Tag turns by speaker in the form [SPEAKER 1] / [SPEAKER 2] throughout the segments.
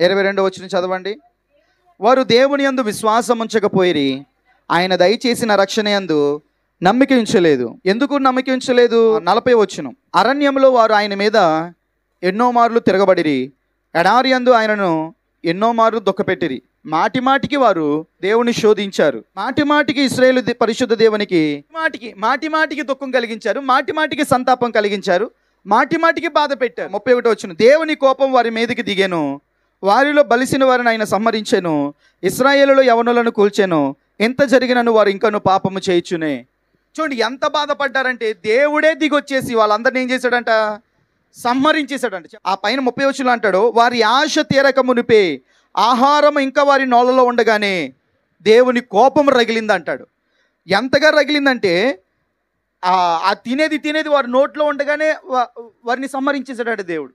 [SPEAKER 1] 22వ వచనం చదవండి. వారు దేవుని యందు విశ్వాసం ఉంచకపోయిరి, ఆయన దయచేసిన రక్షణ యందు నమ్మిక ఉంచలేదు. ఎందుకు నమ్మిక ఉంచలేదు? 40వ వచనం. అరణ్యంలో వారు ఆయన మీద ఎన్నో మార్లు తిరగబడిరి, ఎడారి యందు ఆయనను ఎన్నో మార్లు దుఃఖపెట్టిరి. మాటి మాటికి వారు దేవుని శోధించారు. మాటి మాటికి ఇశ్రాయేలు పరిశుద్ధ దేవునికి మాటి మాటికి దుఃఖం కలిగించారు, మాటి మాటికి సంతాపం కలిగించారు, మాటి మాటికి బాధ పెట్టారు. 31వ వచనం. దేవుని కోపం వారి మీదకి దిగాను, వారిలో బలిసిన వారిని ఆయన సంహరించెను, ఇశ్రాయేలులో యవనులను కూల్చెను, ఎంత జరిగినను వారు ఇంకను పాపము చేయుచునే. చూడండి ఎంత బాధపడ్డారంటే దేవుడే దిగొచ్చేసి వాళ్ళందరినీ ఏం చేశాడంట? సంహరించేశాడంట. ఆ పైన 30వ వచనంలో అంటాడు, వారి ఆశ తీరక మునిపే ఆహారం ఇంకా వారి నోళ్ళలో ఉండగానే దేవుని కోపం రగిలింది అంటాడు. ఎంతగా రగిలిందంటే ఆ తినేది వారి నోట్లో ఉండగానే వారిని సంహరించేశాడు దేవుడు.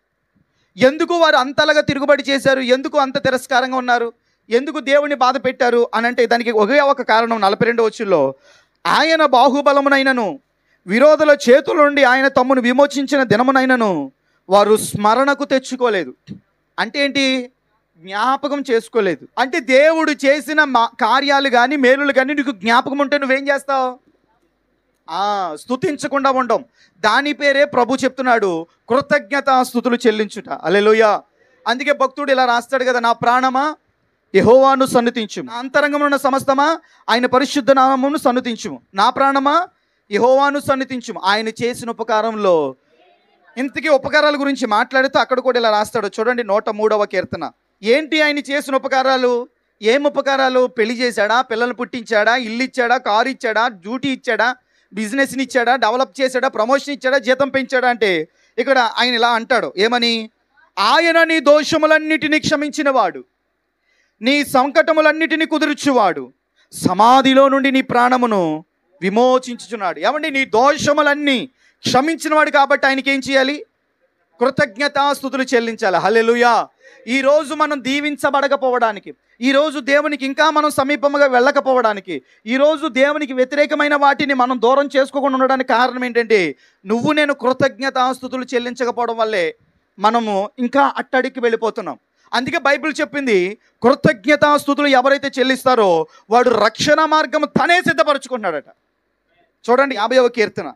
[SPEAKER 1] ఎందుకు వారు అంతలాగా తిరుగుబడి చేశారు? ఎందుకు అంత తిరస్కారంగా ఉన్నారు? ఎందుకు దేవుని బాధ పెట్టారు అని అంటే దానికి ఒకే ఒక కారణం. 42వ వచనంలో, ఆయన బాహుబలమునైనను విరోధుల చేతుల నుండి ఆయన తమ్మును విమోచించిన దినమునైనను వారు స్మరణకు తెచ్చుకోలేదు. అంటే ఏంటి? జ్ఞాపకం చేసుకోలేదు. అంటే దేవుడు చేసిన కార్యాలు కానీ మేలులు కానీ నీకు జ్ఞాపకం ఉంటే నువ్వేం చేస్తావు? స్తుతించకుండా ఉండం. దాని పేరే ప్రభు చెప్తున్నాడు, కృతజ్ఞతా స్తుతులు చెల్లించుట. హల్లెలూయా. అందుకే భక్తుడు ఇలా రాస్తాడు కదా, నా ప్రాణమా యెహోవాను సన్నుతించుము, నా అంతరంగంలో ఉన్న సమస్తమా ఆయన పరిశుద్ధ నామమును సన్నుతించుము. నా ప్రాణమా యెహోవాను సన్నుతించుము. ఆయన చేసిన ఉపకారంలో ఇంతకీ ఉపకారాల గురించి మాట్లాడుతూ అక్కడ కూడా ఇలా రాస్తాడు చూడండి. 103వ కీర్తన. ఏంటి ఆయన చేసిన ఉపకారాలు? ఏం ఉపకారాలు? పెళ్లి చేశాడా? పిల్లలు పుట్టించాడా? ఇల్లు ఇచ్చాడా? కారు ఇచ్చాడా? డ్యూటీ ఇచ్చాడా? బిజినెస్ని ఇచ్చాడా? డెవలప్ చేశాడా? ప్రమోషన్ ఇచ్చాడా? జీతం పెంచాడా? అంటే ఇక్కడ ఆయన ఇలా అంటాడు, ఏమని? ఆయన నీ దోషములన్నిటినీ క్షమించినవాడు, నీ సంకటములన్నిటినీ కుదుర్చువాడు, సమాధిలో నుండి నీ ప్రాణమును విమోచించుచున్నాడు. ఏమండి? నీ దోషములన్నీ క్షమించినవాడు కాబట్టి ఆయనకి ఏం చేయాలి? కృతజ్ఞతాస్తుతులు చెల్లించాలి. హల్లెలూయా. ఈరోజు మనం దీవించబడకపోవడానికి, ఈరోజు దేవునికి ఇంకా మనం సమీపంగా వెళ్ళకపోవడానికి, ఈరోజు దేవునికి వ్యతిరేకమైన వాటిని మనం దూరం చేసుకోకుండా ఉండడానికి కారణం ఏంటంటే నువ్వు నేను కృతజ్ఞతాస్తుతులు చెల్లించకపోవడం వల్లే మనము ఇంకా అట్టడికి వెళ్ళిపోతున్నాం. అందుకే బైబిల్ చెప్పింది, కృతజ్ఞతాస్తుతులు ఎవరైతే చెల్లిస్తారో వాడు రక్షణ మార్గం తనే సిద్ధపరచుకుంటున్నాడట. చూడండి 50వ కీర్తన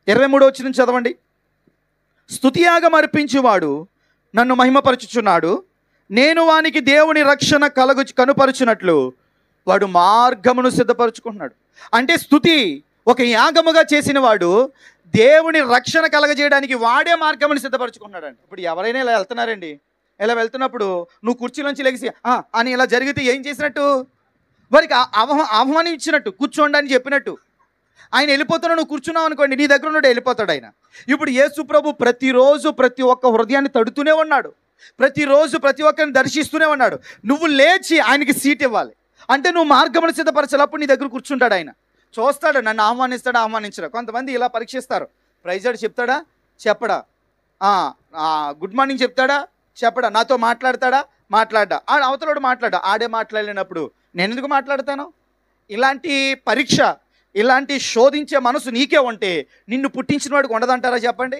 [SPEAKER 1] 23వ వచనం చదవండి. స్తుతియాగం అర్పించువాడు నన్ను మహిమపరచుచున్నాడు, నేను వానికి దేవుని రక్షణ కనుపరుచున్నట్లు వాడు మార్గమును సిద్ధపరచుకుంటున్నాడు. అంటే స్తుతి ఒక యాగముగా చేసిన వాడు దేవుని రక్షణ కలగజేయడానికి వాడే మార్గమును సిద్ధపరచుకుంటున్నాడండి. ఇప్పుడు ఎవరైనా ఇలా వెళ్తున్నారండి, ఇలా వెళ్తున్నప్పుడు నువ్వు కుర్చీలోంచి లెగిసి అని ఇలా జరిగితే ఏం చేసినట్టు? వారికి ఆహ్వానం ఇచ్చినట్టు, కూర్చోండి అని చెప్పినట్టు. ఆయన వెళ్ళిపోతున్నావు, నువ్వు కూర్చున్నావు అనుకోండి, నీ దగ్గర నుండి వెళ్ళిపోతాడు ఆయన. ఇప్పుడు యేసు ప్రభు ప్రతిరోజు ప్రతి ఒక్క హృదయాన్ని తడుతూనే ఉన్నాడు, ప్రతిరోజు ప్రతి ఒక్కరిని దర్శిస్తూనే ఉన్నాడు. నువ్వు లేచి ఆయనకి సీట్ ఇవ్వాలి. అంటే నువ్వు మార్గమును సిద్ధపరచాలప్పుడు నీ దగ్గర కూర్చుంటాడు ఆయన. చూస్తాడు, నన్ను ఆహ్వానిస్తాడా ఆహ్వానించడా. కొంతమంది ఇలా పరీక్షిస్తారు, ప్రైజాడు చెప్తాడా చెప్పడా, గుడ్ మార్నింగ్ చెప్తాడా చెప్పడా, నాతో మాట్లాడతాడా మాట్లాడ్డా, అవతలోడు మాట్లాడా, ఆడే మాట్లాడలేనప్పుడు నేను ఎందుకు మాట్లాడతాను? ఇలాంటి పరీక్ష, ఇలాంటి శోధించే మనసు నీకే ఉంటే నిన్ను పుట్టించిన వాడికి ఉండదంటారా చెప్పండి?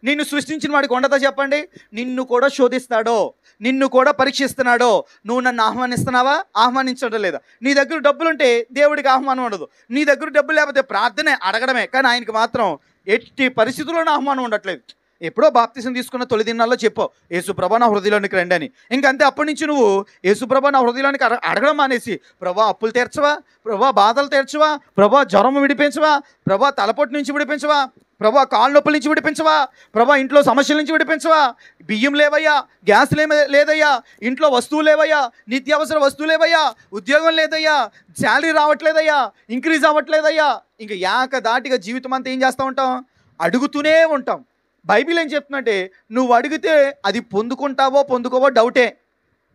[SPEAKER 1] నిన్ను సృష్టించిన వాడికి ఉండదా చెప్పండి? నిన్ను కూడా శోధిస్తాడో, నిన్ను కూడా పరీక్షిస్తున్నాడో. నువ్వు నన్ను ఆహ్వానిస్తున్నావా? ఆహ్వానించడం లేదా? నీ దగ్గర డబ్బులుంటే దేవుడికి ఆహ్వానం ఉండదు, నీ దగ్గర డబ్బులు లేకపోతే ప్రార్థనే అడగడమే, కానీ ఆయనకి మాత్రం ఎట్టి పరిస్థితుల్లోనూ ఆహ్వానం ఉండట్లేదు. ఎప్పుడో బాప్తిసం తీసుకున్న తొలి దినాల్లో చెప్పు, యేసుప్రభా నా హృదయంలోనికి రండి అని. ఇంకంతే, అప్పటి నుంచి నువ్వు యేసుప్రభా నా హృదయంలోనికి అడగడం మానేసి, ప్రభా అప్పులు తీర్చవా, ప్రభా బాధలు తీర్చవా, ప్రభా జ్వరం విడిపించవా, ప్రభా తలపోటు నుంచి విడిపించవా, ప్రభా కాళ్ళ నొప్పుల నుంచి విడిపించవా, ప్రభా ఇంట్లో సమస్యల నుంచి విడిపించవా, బియ్యం లేవయ్యా, గ్యాస్ లేదయ్యా, ఇంట్లో వస్తువులు లేవయ్యా, నిత్యావసర వస్తువులు లేవయ్యా, ఉద్యోగం లేదయ్యా, శాలరీ రావట్లేదయ్యా, ఇంక్రీజ్ అవ్వట్లేదయ్యా. ఇంకా ఏకదాటిగా జీవితం అంతా ఏం చేస్తూ ఉంటాం? అడుగుతూనే ఉంటాం. బైబిల్ ఏం చెప్తుందంటే నువ్వు అడిగితే అది పొందుకోవో డౌటే,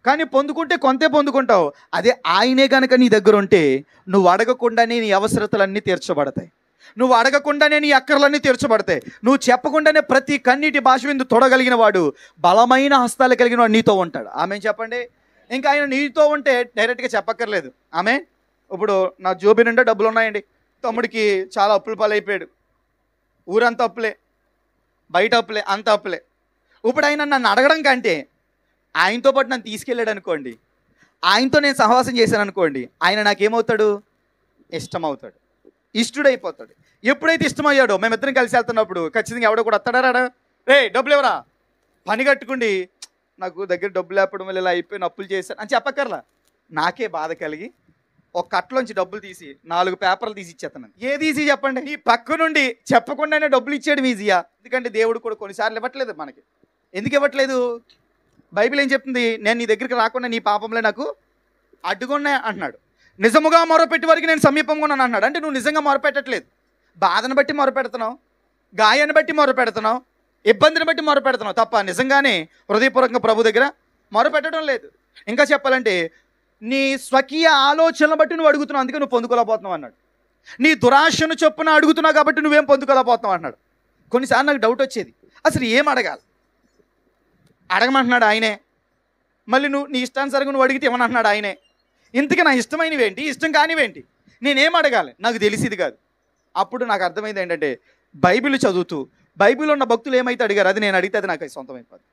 [SPEAKER 1] కానీ పొందుకుంటే కొంతే పొందుకుంటావు. అదే ఆయనే కనుక నీ దగ్గర ఉంటే నువ్వు అడగకుండానే నీ అవసరతలన్నీ తీర్చబడతాయి, నువ్వు అడగకుండానే నీ అక్కర్లన్నీ తీర్చబడతాయి. నువ్వు చెప్పకుండానే ప్రతి కన్నీటి భాష మీద తొడగలిగిన వాడు, బలమైన హస్తాలు కలిగిన వాడు నీతో ఉంటాడు. ఆమె చెప్పండి. ఇంకా ఆయన నీతో ఉంటే డైరెక్ట్గా చెప్పక్కర్లేదు. ఆమె ఇప్పుడు నా జోబి నిండా డబ్బులు ఉన్నాయండి, తమ్ముడికి చాలా అప్పుల పాలైపోయాడు, ఊరంతా అప్పులే, బయట అప్పులే, అంత అప్పులే. ఇప్పుడు ఆయన నన్ను అడగడం కంటే ఆయనతో పాటు నన్ను తీసుకెళ్ళాడు అనుకోండి, ఆయనతో నేను సహవాసం చేశాను అనుకోండి, ఆయన నాకేమవుతాడు? ఇష్టమవుతాడు, ఇష్టడైపోతాడు. ఎప్పుడైతే ఇష్టమయ్యాడో మేమిద్దరం కలిసి వెళ్తున్నప్పుడు ఖచ్చితంగా ఎవడో కూడా వస్తాడా రాడా? రే డబ్బులు ఎవరా, పని కట్టుకుండి నాకు దగ్గర డబ్బులు లేపడం వల్ల ఇలా అయిపోయిన అప్పులు చేశాను అని చెప్పక్కర్లా. నాకే బాధ కలిగి ఒక కట్టలోంచి డబ్బులు తీసి 4 పేపర్లు తీసి ఇచ్చేస్తాను. ఏది ఈజీ చెప్పండి? ఈ పక్క నుండి చెప్పకుండానే డబ్బులు ఇచ్చేయడం ఈజీయా? ఎందుకంటే దేవుడు కూడా కొన్నిసార్లు ఇవ్వట్లేదు మనకి. ఎందుకు ఇవ్వట్లేదు? బైబిల్ ఏం చెప్తుంది? నేను నీ దగ్గరికి రాకుండా నీ పాపంలో నాకు అడ్డుకున్నా అంటున్నాడు. నిజముగా మొరపెట్టి వరకు నేను సమీపంగా ఉన్నాను అన్నాడు. అంటే నువ్వు నిజంగా మొరపెట్టట్లేదు. బాధను బట్టి మొరపెడుతున్నావు, గాయాన్ని బట్టి మొరపెడుతున్నావు, ఇబ్బందిని బట్టి మొరపెడుతున్నావు తప్ప నిజంగానే హృదయపూర్వకంగా ప్రభు దగ్గర మొరపెట్టడం లేదు. ఇంకా చెప్పాలంటే నీ స్వకీయ ఆలోచనలు బట్టి నువ్వు అడుగుతున్నావు, అందుకే నువ్వు పొందుకోలేకపోతున్నావు అన్నాడు. నీ దురాశను చొప్పున అడుగుతున్నావు కాబట్టి నువ్వేం పొందుకోలేకపోతున్నావు అన్నాడు. కొన్నిసార్లు నాకు డౌట్ వచ్చేది, అసలు ఏం అడగాలి? అడగమంటున్నాడు ఆయనే, మళ్ళీ నువ్వు నీ ఇష్టానుసారంగా నువ్వు అడిగితే ఏమనంటున్నాడు ఆయనే. ఇంతకీ నా ఇష్టమైనవేంటి, ఇష్టం కానివేంటి, నేనేం అడగాలి? నాకు తెలిసేది కాదు. అప్పుడు నాకు అర్థమైంది ఏంటంటే, బైబిల్ చదువుతూ బైబిల్ ఉన్న భక్తులు ఏమైతే అడిగారు అది నేను అడిగితే అది నాకు సొంతమైపోతుంది.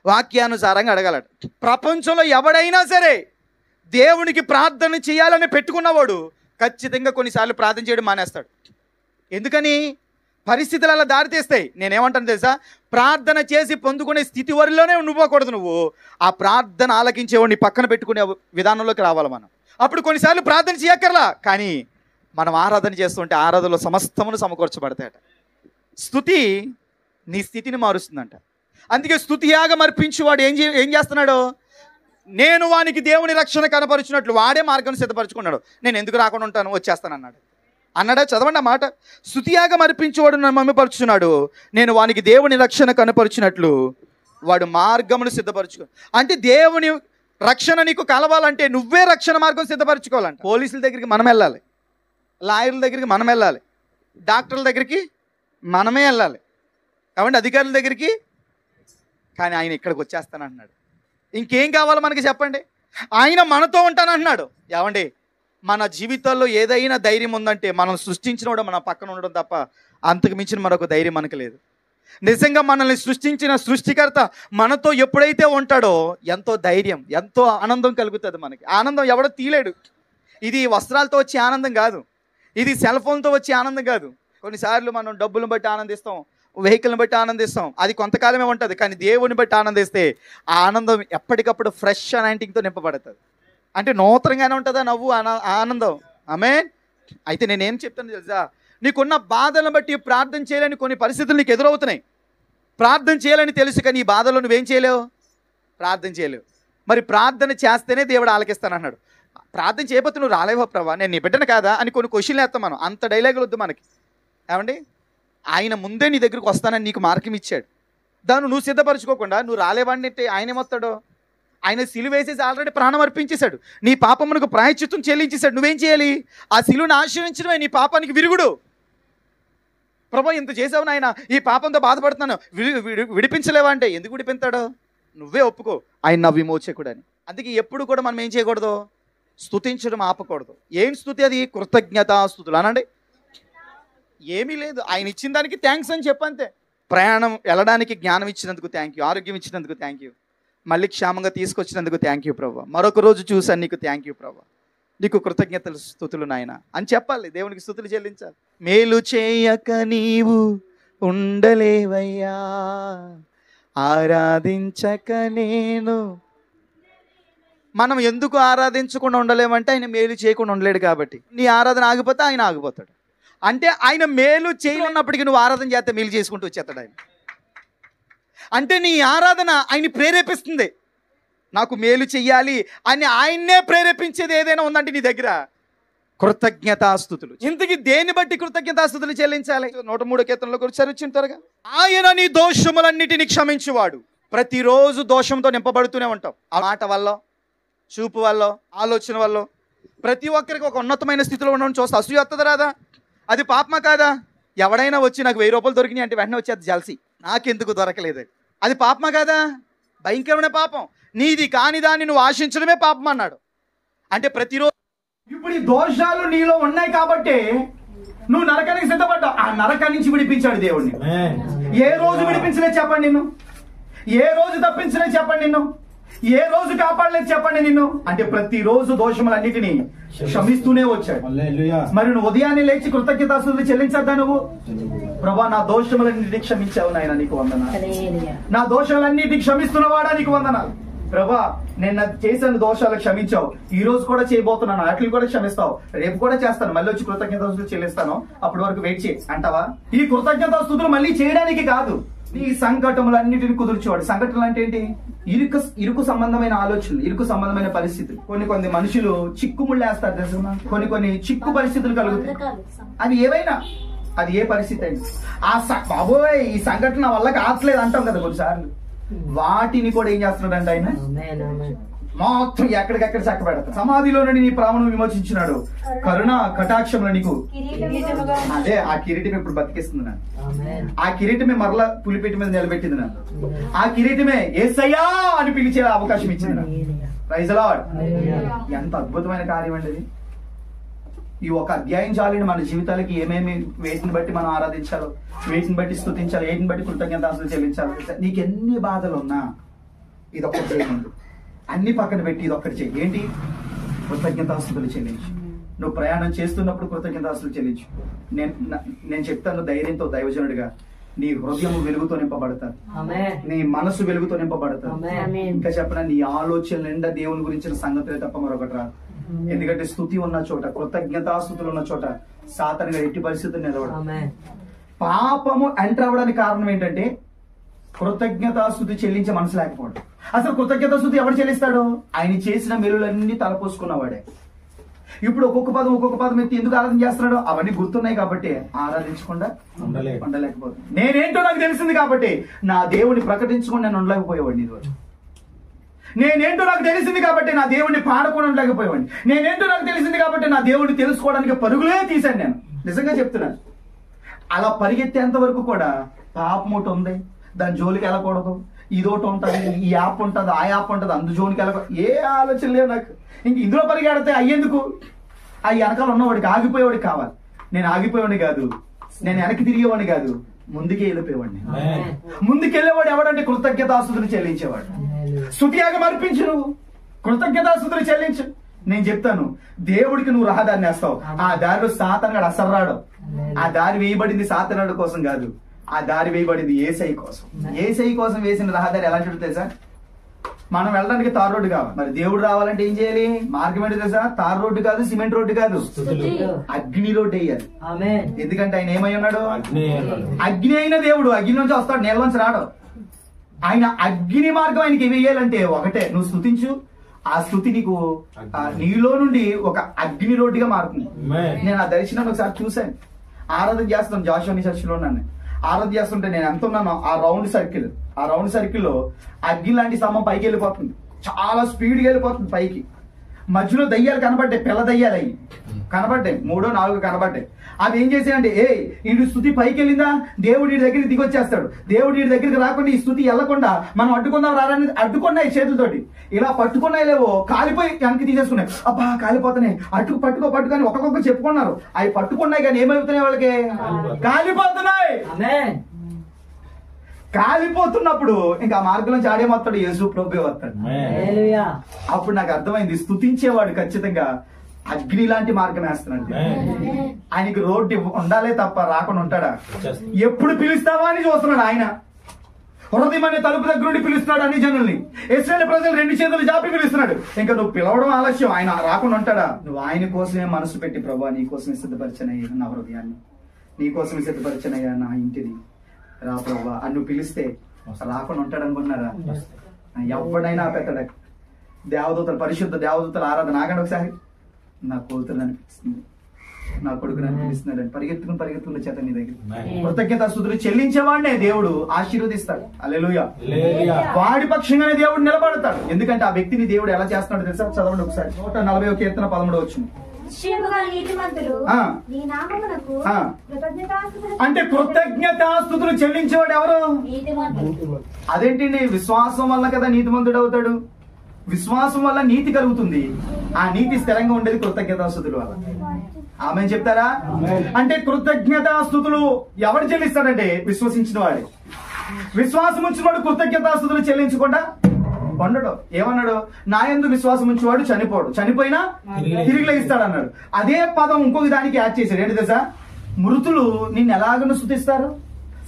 [SPEAKER 1] వాక్యానుసారంగా అడగాలట. ప్రపంచంలో ఎవడైనా సరే దేవునికి ప్రార్థన చేయాలని పెట్టుకున్నవాడు ఖచ్చితంగా కొన్నిసార్లు ప్రార్థన చేయడం మానేస్తాడు. ఎందుకని? పరిస్థితులు అలా దారితీస్తాయి. నేనేమంటాను తెలుసా? ప్రార్థన చేసి పొందుకునే స్థితి వరలోనే ఉండిపోకూడదు. నువ్వు ఆ ప్రార్థన ఆలకించేవాడిని పక్కన పెట్టుకునే విధానంలోకి రావాలి మనం. అప్పుడు కొన్నిసార్లు ప్రార్థన చేయక్కర్లా, కానీ మనం ఆరాధన చేస్తుంటే ఆరాధనలో సమస్తమును సమకూర్చబడతాయట. స్తుతి నీ స్థితిని మారుస్తుందంట. అందుకే స్తుతి యాగం అర్పించేవాడు ఏం చేస్తున్నాడు? నేను వానికి దేవుని రక్షణ కనపరుచినట్లు వాడే మార్గం సిద్ధపరచుకున్నాడు. నేను ఎందుకు రాకుండా ఉంటాను, వచ్చేస్తాను అన్నాడా? చదవండి ఆ మాట. స్తుతి యాగం అర్పించేవాడు నన్ను మహిమపరుచున్నాడు, నేను వానికి దేవుని రక్షణ కనపరిచినట్లు వాడు మార్గమును సిద్ధపరచుకో. అంటే దేవుని రక్షణ నీకు కలవాలంటే నువ్వే రక్షణ మార్గం సిద్ధపరచుకోవాలంట. పోలీసుల దగ్గరికి మనం వెళ్ళాలి, లాయర్ల దగ్గరికి మనం వెళ్ళాలి, డాక్టర్ల దగ్గరికి మనమే వెళ్ళాలి, కాబట్టి అధికారుల దగ్గరికి. కానీ ఆయన ఇక్కడికి వచ్చేస్తానంటున్నాడు. ఇంకేం కావాలో మనకి చెప్పండి? ఆయన మనతో ఉంటానంటున్నాడు. ఏమండి, మన జీవితాల్లో ఏదైనా ధైర్యం ఉందంటే మనం సృష్టించినోడు మన పక్కన ఉండడం తప్ప అంతకు మించిన మరొక ధైర్యం మనకు లేదు. నిజంగా మనల్ని సృష్టించిన సృష్టికర్త మనతో ఎప్పుడైతే ఉంటాడో ఎంతో ధైర్యం, ఎంతో ఆనందం కలుగుతుంది మనకి. ఆనందం ఎవడో తీలేడు. ఇది వస్త్రాలతో వచ్చే ఆనందం కాదు, ఇది సెల్ ఫోన్తో వచ్చే ఆనందం కాదు. కొన్నిసార్లు మనం డబ్బులను బట్టి ఆనందిస్తాం, వెహికల్ని బట్టి ఆనందిస్తాం, అది కొంతకాలమే ఉంటుంది. కానీ దేవుని బట్టి ఆనందిస్తే ఆ ఆనందం ఎప్పటికప్పుడు ఫ్రెష్ అనాయింటింగ్తో నింపబడుతుంది. అంటే నూతనంగానే ఉంటుందా నవ్వు, ఆనందం. ఆమేన్. అయితే నేనేం చెప్తాను తెలుసా? నీకున్న బాధలను బట్టి ప్రార్థన చేయాలని కొన్ని పరిస్థితులు నీకు ఎదురవుతున్నాయి. ప్రార్థన చేయాలని తెలుసు, కానీ ఈ బాధలో నువ్వేం చేయలేవు, ప్రార్థన చేయలేవు. మరి ప్రార్థన చేస్తేనే దేవుడు ఆలకిస్తానన్నాడు. ప్రార్థన చేయకపోతే నువ్వు రాలేవా ప్రభా, నేను నీ బిడ్డను కాదా అని కొన్ని క్వశ్చన్లు వేస్తాం మనం. అంత డైలాగులు వద్దు మనకి. ఏమండి, ఆయన ముందే నీ దగ్గరికి వస్తానని నీకు మార్గం ఇచ్చాడు. దాన్ని నువ్వు సిద్ధపరచుకోకుండా నువ్వు రాలేవాడిని ఆయన ఏమొస్తాడో? ఆయన సిలువ వేసేసి ఆల్రెడీ ప్రాణం అర్పించేశాడు, నీ పాపమునకు ప్రాయశ్చిత్తం చెల్లించేశాడు. నువ్వేం చేయాలి? ఆ సిలువను ఆశ్రయించడమే నీ పాపానికి విరుగుడు. ప్రభా ఇంత చేసావు నాయన, ఈ పాపంతో బాధపడుతున్నాను, విడిపించలేవా అంటే ఎందుకు విడిపిస్తాడో? నువ్వే ఒప్పుకో, ఆయన నా విమోచకుడు అని. అందుకే ఎప్పుడు కూడా మనం ఏం చేయకూడదు? స్తుతించడం ఆపకూడదు. ఏం స్తుతి? అది కృతజ్ఞతాస్తుతులు అనండి. ఏమీ లేదు, ఆయన ఇచ్చిన దానికి థ్యాంక్స్ అని చెప్పంతే. ప్రయాణం వెళ్ళడానికి జ్ఞానం ఇచ్చినందుకు థ్యాంక్ యూ, ఆరోగ్యం ఇచ్చినందుకు థ్యాంక్ యూ, మళ్ళీ క్షేమంగా తీసుకొచ్చినందుకు థ్యాంక్ యూ ప్రభా, మరొక రోజు చూసాను నీకు థ్యాంక్ యూ ప్రభా, నీకు కృతజ్ఞతలు స్తుతులు నాయన అని చెప్పాలి. దేవునికి స్తుతులు చెల్లించాలి. మేలు చేయక నీవు ఉండలేవయ్యా, ఆరాధించక నేను. మనం ఎందుకు ఆరాధించకుండా ఉండలేమంటే ఆయన మేలు చేయకుండా ఉండలేడు కాబట్టి. నీ ఆరాధన ఆగిపోతే ఆయన ఆగిపోతాడు. అంటే ఆయన మేలు చేయనున్నప్పటికీ నువ్వు ఆరాధన చేస్తే మేలు చేసుకుంటూ వచ్చేస్తాడు ఆయన. అంటే నీ ఆరాధన ఆయన్ని ప్రేరేపిస్తుంది. నాకు మేలు చెయ్యాలి అని ఆయన్నే ప్రేరేపించేది ఏదైనా ఉందంటే నీ దగ్గర కృతజ్ఞతాస్తుతులు. ఇంతకీ దేన్ని బట్టి కృతజ్ఞతాస్తుతులు చెల్లించాలి? 103 కీర్తనలో కూర్చొని వచ్చిన త్వరగా. ఆయన నీ దోషములన్నిటిని క్షమించువాడు. ప్రతిరోజు దోషంతో నింపబడుతూనే ఉంటాం. ఆ మాట వల్ల, చూపు వల్ల, ఆలోచన వల్ల. ప్రతి ఒక్కరికి ఒక ఉన్నతమైన స్థితిలో ఉండడం చూస్తే అసూయ వస్తుంది రాదా? అది పాపమా కాదా? ఎవడైనా వచ్చి నాకు 1000 రూపాయలు దొరికినాయి అంటే వెంటనే వచ్చి అది జల్సి, నాకెందుకు దొరకలేదు, అది పాపమా కాదా? భయంకరమైన పాపం. నీది కాని దాన్ని నువ్వు ఆశించడమే పాపం అన్నాడు. అంటే ప్రతిరోజు ఇప్పుడు ఈ దోషాలు నీలో ఉన్నాయి కాబట్టి నువ్వు నరకానికి సిద్ధపడ్డావు. ఆ నరకాన్ని నుంచి విడిపించాడు దేవుడిని. ఏ రోజు విడిపించలే చెప్పండి నిన్ను? ఏ రోజు తప్పించలే చెప్పండి నిన్ను? ఏ రోజు కాపాడలేదు చెప్పండి నిన్ను? అంటే ప్రతిరోజు దోషములన్నిటినీ క్షమిస్తూనే వచ్చాడు. మరి నువ్వు ఉదయాన్నే లేచి కృతజ్ఞతాస్తుతులు చెల్లించద్దా నువ్వు? ప్రభా నా దోషములన్నిటినీ క్షమించావు నాయన, నీకు వందనాలు. నా దోషాలన్నిటినీ క్షమిస్తున్నవాడా నీకు వందనాలు. ప్రభా నేను చేసిన దోషాలు క్షమించావు, ఈ రోజు కూడా చేయబోతున్నాను, వాటిని కూడా క్షమిస్తావు, రేపు కూడా చేస్తాను, మళ్ళీ వచ్చి కృతజ్ఞతాస్తుతులు చెల్లిస్తాను, అప్పటి వరకు వెయిట్ చేయి అంటావా? ఈ కృతజ్ఞతాస్తుతులు మళ్ళీ చేయడానికి కాదు, ఈ సంకటములన్నిటిని కుదుర్చేవాడు. సంకటములు అంటే ఏంటి? ఇరుకు సంబంధమైన ఆలోచనలు, ఇరుకు సంబంధమైన పరిస్థితులు. కొన్ని మనుషులు చిక్కుముళ్ళేస్తారు తెలుసుకున్నా, కొన్ని చిక్కు పరిస్థితులు కలుగుతాయి. అది ఏవైనా, అది ఏ పరిస్థితి అయినా, బాబోయ్ ఈ సంఘటన వల్ల కావట్లేదు అంటాం కదా కొన్నిసార్లు. వాటిని కూడా ఏం చేస్తున్నాడంటే ఆయన మొత్తం ఎక్కడికెక్కడ చక్క పెడతాడు. సమాధిలో నుండి నీ ప్రాణం విమోచించినాడు, కరుణ కటాక్షంలో నీకు అదే ఆ కిరీటం ఇప్పుడు బతికిస్తుంది నన్ను. ఆ కిరీటమే మరలా పులిపేట మీద నిలబెట్టింది నన్ను. ఆ కిరీటమే యేసయ్యా అని పిలిచే అవకాశం ఇచ్చింది నన్ను. Praise the Lord. ఎంత అద్భుతమైన కార్యం అండి ఇది. ఈ ఒక అధ్యాయం చాలండి మన జీవితాలకి ఏమేమి వేటిని బట్టి మనం ఆరాధించాలో, వేటిని బట్టి స్తుతించాలి, వేటిని బట్టి కృతజ్ఞతాస్తుతులు చెల్లించాలి. నీకు ఎన్ని బాధలు ఉన్నా ఇదొక్కటి చేయండి, అన్ని పక్కన పెట్టి ఇదొక్కటి చేయి. ఏంటి? కృతజ్ఞతాస్తుతులు చెల్లించు. నువ్వు ప్రయాణం చేస్తున్నప్పుడు కృతజ్ఞతాస్తుతులు చెల్లించు. నేను చెప్తాను ధైర్యంతో, దైవజనుడిగా, నీ హృదయం వెలుగుతో నింపబడతారు, నీ మనసు వెలుగుతో నింపబడతారు. ఇంకా చెప్పిన నీ ఆలోచన నిండా దేవుని గురించిన సంగతులే తప్ప మరొకటి రాదు. ఎందుకంటే స్తుతి ఉన్న చోట, కృతజ్ఞతాస్తుతులు ఉన్న చోట సాతానుగా ఎట్టి పరిస్థితులు నిలవడం. పాపము ఎంటర్ అవ్వడానికి కారణం ఏంటంటే కృతజ్ఞతాస్తుతి చెల్లించే మనసు లేకపోవడం. అసలు కృతజ్ఞతాస్తుతి ఎవరు చెల్లిస్తాడు? ఆయన చేసిన మేలులన్నీ తలపోసుకున్నవాడే. ఇప్పుడు ఒక్కొక్క పదం ఎత్తి ఎందుకు ఆరాధన చేస్తున్నాడు? అవన్నీ గుర్తున్నాయి కాబట్టి ఆరాధించకుండా ఉండలేకపోతుంది. నేనేంటో నాకు తెలిసింది కాబట్టి నా దేవుడిని ప్రకటించుకొని నేను ఉండలేకపోయేవాడిని. ఈరోజు నేనేంటో నాకు తెలిసింది కాబట్టి నా దేవుడిని పాడకుండా ఉండలేకపోయేవాడిని. నేనేంటో నాకు తెలిసింది కాబట్టి నా దేవుడిని తెలుసుకోవడానికి పరుగులే తీశాను. నేను నిజంగా చెప్తున్నాను. అలా పరిగెత్తేంత వరకు కూడా పాపం ఒకటి ఉంది, దాని జోలికి వెళ్ళకూడదు. ఇదోటి ఉంటుంది, ఈ యాప్ ఉంటుంది, ఆ యాప్ ఉంటుంది, అందు జోలికి వెళ్ళకూడదు. ఏ ఆలోచన లేవు నాకు. ఇంక ఇందులో పరిగెడితే అయ్యేందుకు? ఆ వెనకాల ఉన్నవాడికి, ఆగిపోయేవాడికి కావాలి. నేను ఆగిపోయేవాడిని కాదు, నేను వెనక్కి తిరిగేవాడిని కాదు, ముందుకే వెళ్ళిపోయేవాడిని. ముందుకెళ్ళేవాడు ఎవడంటే కృతజ్ఞతాస్తుతులు చెల్లించేవాడు. స్తుతియాగం అర్పించు, నువ్వు కృతజ్ఞతాస్తుతులు చెల్లించు. నేను చెప్తాను, దేవుడికి నువ్వు రహదారిని వేస్తావు, ఆ దారిలో సాతానుగాడు అసలు రాడు. ఆ దారి వేయబడింది సాతానుగాడి కోసం కాదు, ఆ దారి వేయబడింది యేసయ్య కోసం. యేసయ్య కోసం వేసిన రహదారి ఎలాంటిది తెలుసా? మనం వెళ్ళడానికి తార్ రోడ్డు కావాలి. మరి దేవుడు రావాలంటే ఏం చేయాలి? మార్గం ఏంటి తెలుసా? తార్ రోడ్డు కాదు, సిమెంట్ రోడ్డు కాదు, అగ్ని రోడ్డు వేయాలి. ఎందుకంటే ఆయన ఏమై ఉన్నాడు? అగ్ని అయిన దేవుడు. అగ్ని నుంచి వస్తాడు, నేల నుంచి రాడు. ఆయన అగ్ని మార్గం ఆయనకి వేయాలంటే ఒకటే, నువ్వు స్తుతించు. ఆ స్థుతి నీకు నీలో నుండి ఒక అగ్ని రోడ్డుగా మారుతుంది. నేను ఆ దర్శనాన్ని ఒకసారి చూశాను. ఆరాధన చేస్తాను, జాషువా చర్చిలో ఉన్నాను. ఆరాధన చేస్తుంటే నేను ఎంత ఉన్నానో ఆ రౌండ్ సర్కిల్లో అగ్ని లాంటి స్తంభం పైకి వెళ్ళిపోతుంది, చాలా స్పీడ్గా వెళ్ళిపోతుంది పైకి. మధ్యలో దయ్యాలు కనబడ్డాయి, పిల్ల దయ్యాలు అయ్యి కనబడ్డాయి, 3, 4 కనబడ్డాయి. అవి ఏం చేసాయంటే, ఈ స్థుతి పైకి వెళ్ళిందా, దేవుడి దగ్గరికి దిగొచ్చేస్తాడు. దేవుడి దగ్గరికి రాకుండా, ఈ స్థుతి వెళ్లకుండా మనం అడ్డుకుందాం రాదని అడ్డుకున్నాయి చేతులతోటి. ఇలా పట్టుకున్నాయి లేవో కాలిపోయి వెనక్కి తీసేసుకున్నాయి. అబ్బా కాలిపోతున్నాయి, పట్టుకొని ఒక్కొక్క చెప్పుకున్నారు. అవి పట్టుకున్నాయి కానీ ఏమవుతున్నాయి? వాళ్ళకి కాలిపోతున్నాయి. కాలిపోతున్నప్పుడు ఇంకా మార్గంలో చాడేమొస్తాడు? యేసు ప్రభువే వస్తాడు. అప్పుడు నాకు అర్థమైంది, స్తుతించేవాడు ఖచ్చితంగా అగ్ని లాంటి మార్గం వేస్తున్నాడు. ఆయనకి రోడ్డు ఉండాలే తప్ప రాకుండా ఉంటాడా? ఎప్పుడు పిలుస్తావా అని చూస్తున్నాడు ఆయన. హృదయం అనే తలుపు దగ్గర నుండి పిలుస్తున్నాడు అన్ని జనుల్ని. ఇశ్రాయేలు ప్రజలు 2 చేతులు చాపి పిలుస్తున్నాడు. ఇంకా నువ్వు పిలవడం ఆలస్యం, ఆయన రాకుండా ఉంటాడా? నువ్వు ఆయన కోసమే మనసు పెట్టి, ప్రభా నీ కోసమే సిద్ధపరిచనయ్యా నా హృదయాన్ని, నీ కోసమే సిద్ధపరిచనయ్యా నా ఇంటిని, రా ప్రభా అని నువ్వు పిలిస్తే రాకుండా ఉంటాడు అనుకున్నారా? ఎవడైనా ఆపేస్తాడు. దేవదూతలు, పరిశుద్ధ దేవదూతల ఆరాధన. నాకండి ఒకసారి నా కూతురు అనిపిస్తుంది, నా కొడుకుని అనిపిస్తున్నాడు అని పరిగెత్తుకుని చేత నీ దగ్గర కృతజ్ఞతాస్తుతులు చెల్లించేవాడినే దేవుడు ఆశీర్వదిస్తాడు. హల్లెలూయా. వాడి పక్షంగానే దేవుడు నిలబడతాడు. ఎందుకంటే ఆ వ్యక్తిని దేవుడు ఎలా చేస్తున్నాడు తెలుసా? చదవండి ఒకసారి. 141 కీర్తన 13 వచ్చింది. అంటే కృతజ్ఞతాస్తుతులు చెల్లించేవాడు ఎవరు? అదేంటండి? విశ్వాసం వల్ల కదా నీతిమంతుడు అవుతాడు. విశ్వాసం వల్ల నీతి కలుగుతుంది. ఆ నీతి స్థిరంగా ఉండేది కృతజ్ఞతాస్తుతుల వల్ల. ఆమె చెప్తారా? అంటే కృతజ్ఞతాస్తుతులు ఎవరు చెల్లిస్తాడంటే విశ్వసించిన వాడే. విశ్వాసం వచ్చిన వాడు కృతజ్ఞతాస్తుతులు చెల్లించకుండా ఉండడు. ఏమన్నాడు? నా యందు విశ్వాసం ఉంచేవాడు చనిపోడు, చనిపోయినా తిరిగి లేస్తాడు అన్నాడు. అదే పదం ఇంకొక దానికి యాడ్ చేశాడు. ఏంటి తెలుసా? మృతులు నిన్ను ఎలాగను స్తుతిస్తారు?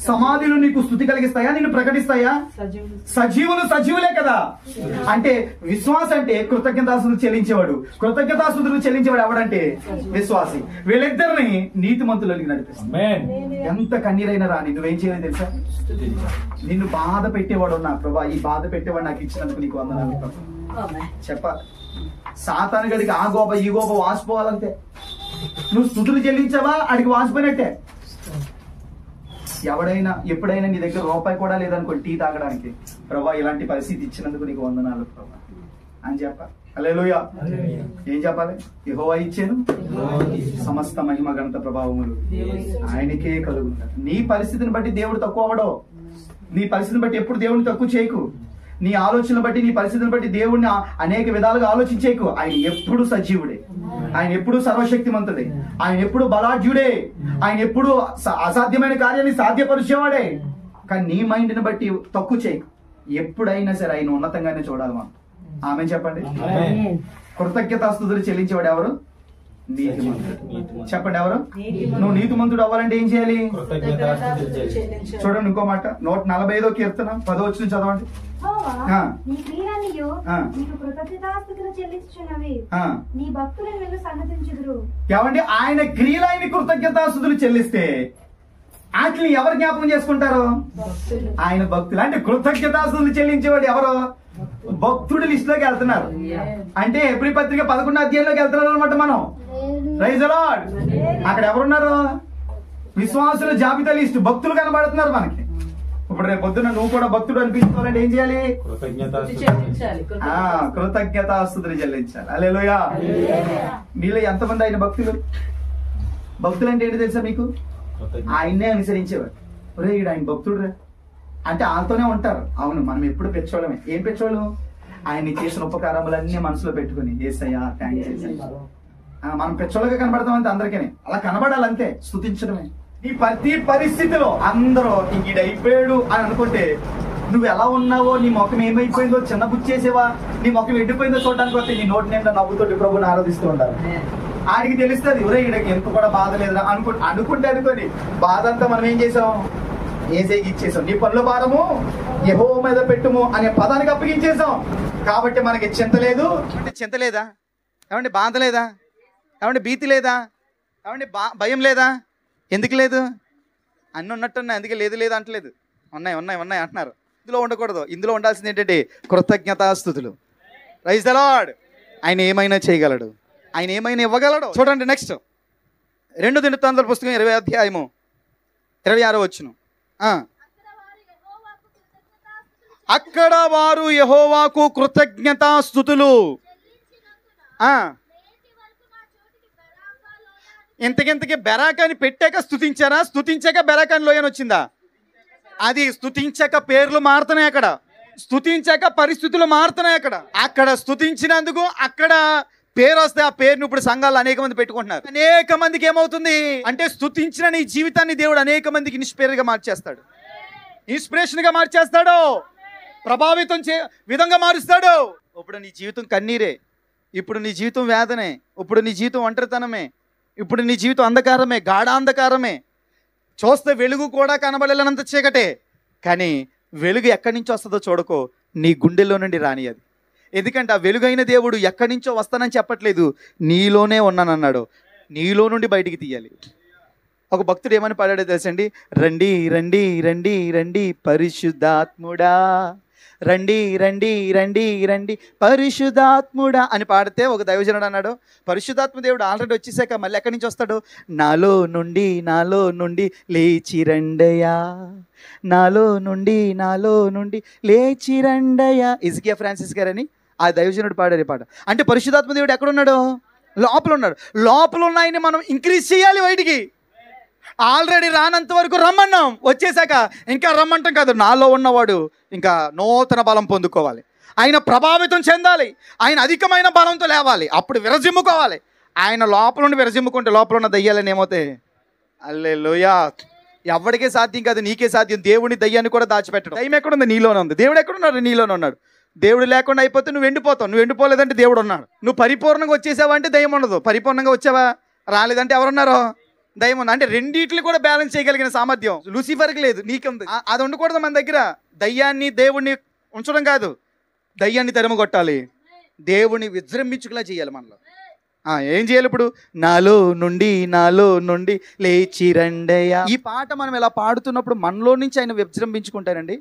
[SPEAKER 1] సమాధులు నీకు స్తుతి కలిగిస్తాయా? నిన్ను ప్రకటిస్తాయా? సజీవులు సజీవులే కదా. అంటే విశ్వాసం అంటే కృతజ్ఞతాస్తుతులు చెల్లించేవాడు. కృతజ్ఞతాస్తుతులు చెల్లించేవాడు ఎవడంటే విశ్వాసి. వీళ్ళిద్దరిని నీతిమంతులకి నడిపిస్తుంది. ఎంత కన్నీరైనా రాని నువ్వేం చేయాలి తెలుసా? నిన్ను బాధ పెట్టేవాడు ఉన్నా, ప్రభా ఈ బాధ పెట్టేవాడు నాకు ఇచ్చినందుకు నీకు వందనాలు చెప్పాలి. సాతాను గడికి ఆ గోప ఈ గోప వాసిపోవాలంతే. నువ్వు స్తుతులు చెల్లించావా అడిగి వాసిపోయినట్టే. ఎవడైనా ఎప్పుడైనా నీ దగ్గర రూపాయి కూడా లేదనుకో టీ తాగడానికి, ప్రభా ఇలాంటి పరిస్థితి ఇచ్చినందుకు నీకు వందనాలు ప్రభా అని చెప్పాలి. హల్లెలూయా. ఏం చెప్పాలి? యెహోవా ఇచ్చాను సమస్త మహిమ ఘనత ప్రభావములు ఆయనకే కలుగుతాయి. నీ పరిస్థితిని బట్టి దేవుడు తక్కువ అవడో. నీ పరిస్థితిని బట్టి ఎప్పుడు దేవుడిని తక్కువ చేయకు. నీ ఆలోచనలు బట్టి నీ పరిస్థితిని బట్టి దేవుడిని అనేక విధాలుగా ఆలోచించేకు. ఆయన ఎప్పుడు సజీవుడే, ఆయన ఎప్పుడు సర్వశక్తిమంతుడే, ఆయన ఎప్పుడు బలాఢ్యుడే, ఆయన ఎప్పుడు అసాధ్యమైన కార్యాన్ని సాధ్యపరిచేవాడే. కానీ నీ మైండ్ని బట్టి తక్కువ చేయకు. ఎప్పుడైనా సరే ఆయన ఉన్నతంగానే చూడాలి మనం. ఆమె చెప్పండి. కృతజ్ఞతాస్తుతులు చెల్లించేవాడు ఎవరు? నీతిమంతుడు. చెప్పండి ఎవరు? నువ్వు నీతిమంతుడు అవ్వాలంటే ఏం చేయాలి? చూడండి ఇంకో మాట, 145వ కీర్తన 10వ వచనం చదవండి. ఏమండి? ఆయన క్రియలైన కృతజ్ఞతాస్తుతులు చెల్లిస్తే వాటిని ఎవరు జ్ఞాపకం చేసుకుంటారు? ఆయన భక్తులు. అంటే కృతజ్ఞతాస్తుతులు చెల్లించేవాడు ఎవరు? భక్తుడి లిస్ట్ లోకి వెళ్తున్నారు. అంటే హెబ్రీ పత్రిక 11వ అధ్యాయంలోకి వెళ్తున్నారు అనమాట మనం. Praise the Lord. అక్కడ ఎవరున్నారు? విశ్వాసుల జాబితా లిస్ట్. భక్తులు కనబడుతున్నారు మనకి. ఇప్పుడు రేపు పొద్దున్న నువ్వు కూడా భక్తుడు అనిపించుకోవాలంటే ఏం చేయాలి? కృతజ్ఞతాస్తుతులు చెల్లించాలి. హల్లెలూయా. మీలో ఎంతమంది ఆయన భక్తులు? భక్తులు అంటే ఏంటి తెలుసా మీకు? ఆయన్నే అనుసరించేవారు. ఒరే ఈడు ఆయన భక్తుడు రే అంటే వాళ్ళతోనే ఉంటారు. అవును, మనం ఎప్పుడు పెంచోళ్ళమే. ఏం పెంచోళ్ళు? ఆయన చేసిన ఉపకారములన్నీ మనసులో పెట్టుకుని యేసయ్యా థాంక్స్ యేసయ్యా. మనం పెంచోళ్ళగా కనబడతామంటే అందరికీ అలా కనబడాలంతే. స్తుతించడమే. నీ ప్రతి పరిస్థితిలో అందరూ ఈడైపోయాడు అని అనుకుంటే నువ్వు ఎలా ఉన్నావో, నీ ముఖం ఏమైపోయిందో చిన్న బుచ్చేసేవా, నీ ముఖం ఎండిపోయిందో చూడడానికి వస్తే నీ నోటి నిండా నవ్వుతోటి ప్రభుని ఆరాధిస్తూ ఉంటారు. ఆడికి తెలుస్తుంది ఒరే ఈడకి ఎంత కూడా బాధ లేదురా అనుకోని బాధ అంతా మనం ఏం చేసాం? ఏసైకి ఇచ్చేసాం. నీ పనుల భారము యెహోవా మీద పెట్టుము అనే పదానికి అప్పగించేసాం. కాబట్టి మనకి చింత లేదు. అంటే చింత లేదా? ఏమంటే బాధ లేదా? ఏమంటే భీతి లేదా? ఏమంటే భయం లేదా? ఎందుకు లేదు? అన్నీ ఉన్నట్టున్నాయి, అందుకే లేదు లేదు అంటలేదు. ఉన్నాయి ఉన్నాయి ఉన్నాయి అంటున్నారు. ఇందులో ఉండకూడదు. ఇందులో ఉండాల్సింది ఏంటంటే కృతజ్ఞతాస్తుతులు. Praise the lord. ఆయన ఏమైనా చేయగలడు, ఆయన ఏమైనా ఇవ్వగలడు. చూడండి నెక్స్ట్ 2 దినవృత్తాంతాల పుస్తకం 20వ అధ్యాయము 26వ వచనం. అక్కడ వారు యెహోవాకు కృతజ్ఞతాస్తుతులు. ఇంతకింతకి బెరాకాని పెట్టాక స్తుతించారా? స్తుతించాక బెరాకాని లోయని వచ్చిందా? అది స్తుతించాక పేర్లు మారుతున్నాయి. అక్కడ స్తుతించాక పరిస్థితులు మారుతున్నాయి. అక్కడ స్తుతించినందుకు అక్కడ పేరు వస్తే ఆ పేరును ఇప్పుడు సంఘాలు అనేక మంది పెట్టుకుంటున్నారు. అనేక మందికి ఏమవుతుంది అంటే స్తుతించిన నీ జీవితాన్ని దేవుడు అనేక మందికి ఇన్స్పైర్గా మార్చేస్తాడు, ఇన్స్పిరేషన్ గా మార్చేస్తాడు, ప్రభావితం విధంగా మారుస్తాడు. ఇప్పుడు నీ జీవితం కన్నీరే, ఇప్పుడు నీ జీవితం వేదనే, ఇప్పుడు నీ జీవితం ఒంటరితనమే, ఇప్పుడు నీ జీవితం అంధకారమే, గాఢాంధకారమే, చూస్తే వెలుగు కూడా కనబడలేనంత చీకటే. కానీ వెలుగు ఎక్కడి నుంచి వస్తుందో చూడకో, నీ గుండెల్లో నుండి రాని అది. ఎందుకంటే ఆ వెలుగైన దేవుడు ఎక్కడి నుంచో వస్తానని చెప్పట్లేదు, నీలోనే ఉన్నానన్నాడు. నీలో నుండి బయటికి తీయాలి. ఒక భక్తుడు ఏమని పాడాడో తెలుసండి? రండి రండి రండి రండి పరిశుద్ధాత్ముడా, రండి రండి రండి రండి పరిశుద్ధాత్ముడా అని పాడితే ఒక దైవజనుడు అన్నాడు, పరిశుద్ధాత్మ దేవుడు ఆల్రెడీ వచ్చేసాక మళ్ళీ ఎక్కడి నుంచి వస్తాడు? నాలో నుండి లేచి రండయ్యా, నాలో నుండి లేచి రండయ్యా. ఇజికియా ఫ్రాన్సిస్ గారని ఆ దైవజనుడు పాడారు ఈ పాట. అంటే పరిశుద్ధాత్మ దేవుడు ఎక్కడున్నాడు? లోపల ఉన్నాడు. లోపల ఉన్నాయని మనం ఇంక్రీజ్ చేయాలి బయటికి. ఆల్రెడీ రానంత వరకు రమ్మన్నాం, వచ్చేసాక ఇంకా రమ్మంటాం కాదు. నాలో ఉన్నవాడు ఇంకా నూతన బలం పొందుకోవాలి, ఆయన ప్రభావితం చెందాలి, ఆయన అధికమైన బలంతో లేవాలి, అప్పుడు విరజిమ్ముకోవాలి. ఆయన లోపల నుండి విరజిమ్ముకుంటే లోపల ఉన్న దయ్యాలని ఏమవుతాయి? హల్లెలూయా. ఎవరికే సాధ్యం కాదు, నీకే సాధ్యం. దేవుని దయ్యాన్ని కూడా దాచిపెట్టడం. దయ్యం ఎక్కడుంది? నీలోనే ఉంది. దేవుడు ఎక్కడున్నాడు? నీలోనే ఉన్నాడు. దేవుడు లేకుండా అయిపోతే నువ్వు ఎండిపోతావు. నువ్వు ఎండిపోలేదంటే దేవుడు ఉన్నాడు. నువ్వు పరిపూర్ణంగా వచ్చేసావా అంటే దయ్యం ఉండదు. పరిపూర్ణంగా వచ్చావా రాలేదంటే ఎవరున్నారో దయ్యం ఉంది. అంటే రెండిట్లు కూడా బ్యాలెన్స్ చేయగలిగిన సామర్థ్యం లూసిఫర్కి లేదు, నీకుంది. అది ఉండకూడదు మన దగ్గర. దయ్యాన్ని దేవుణ్ణి ఉంచడం కాదు, దయ్యాన్ని తరిమగొట్టాలి, దేవుని విజృంభించుకులా చేయాలి మనలో. ఏం చేయాలి ఇప్పుడు? నాలో నుండి లేచి రండయ్యా. ఈ పాట మనం ఇలా పాడుతున్నప్పుడు మనలో నుంచి ఆయన విజృంభించుకుంటారండి.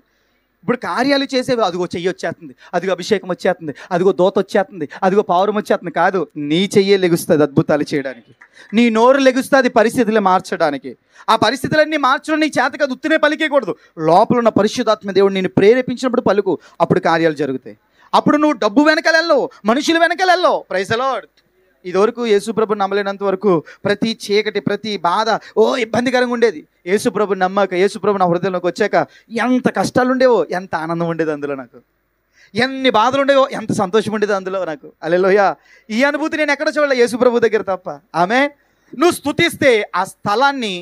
[SPEAKER 1] ఇప్పుడు కార్యాలు చేసేవి, అదిగో చెయ్యి వచ్చేస్తుంది, అదిగో అభిషేకం వచ్చేస్తుంది, అదిగో దోత వచ్చేస్తుంది, అదిగో పావురం వచ్చేస్తుంది కాదు. నీ చెయ్యే లెగుస్తుంది అద్భుతాలు చేయడానికి, నీ నోరు లెగుస్తుంది పరిస్థితులు మార్చడానికి. ఆ పరిస్థితులన్నీ మార్చడం నీ చేత కాదు, ఉత్తినే పలికేయకూడదు. లోపల ఉన్న పరిశుద్ధాత్మ దేవుడు నేను ప్రేరేపించినప్పుడు పలుకు, అప్పుడు కార్యాలు జరుగుతాయి. అప్పుడు నువ్వు డబ్బు వెనకాలెళ్ళవు, మనుషుల వెనకాలెళ్ళవు. Praise the lord. ఇదివరకు యేసుప్రభుని నమ్మలేనంత వరకు ప్రతి చీకటి, ప్రతి బాధ ఇబ్బందికరంగా ఉండేది. యేసుప్రభుని నమ్మాక, యేసుప్రభు నా హృదయంలోకి వచ్చాక ఎంత కష్టాలు ఉండేవో, ఎంత ఆనందం ఉండేది అందులో నాకు, ఎన్ని బాధలు ఉండేవో, ఎంత సంతోషం ఉండేది అందులో నాకు. హల్లెలూయా. ఈ అనుభూతి నేను ఎక్కడ చూడలే, యేసుప్రభు దగ్గర తప్ప. ఆమె నువ్వు స్తుతిస్తే ఆ స్థలాన్ని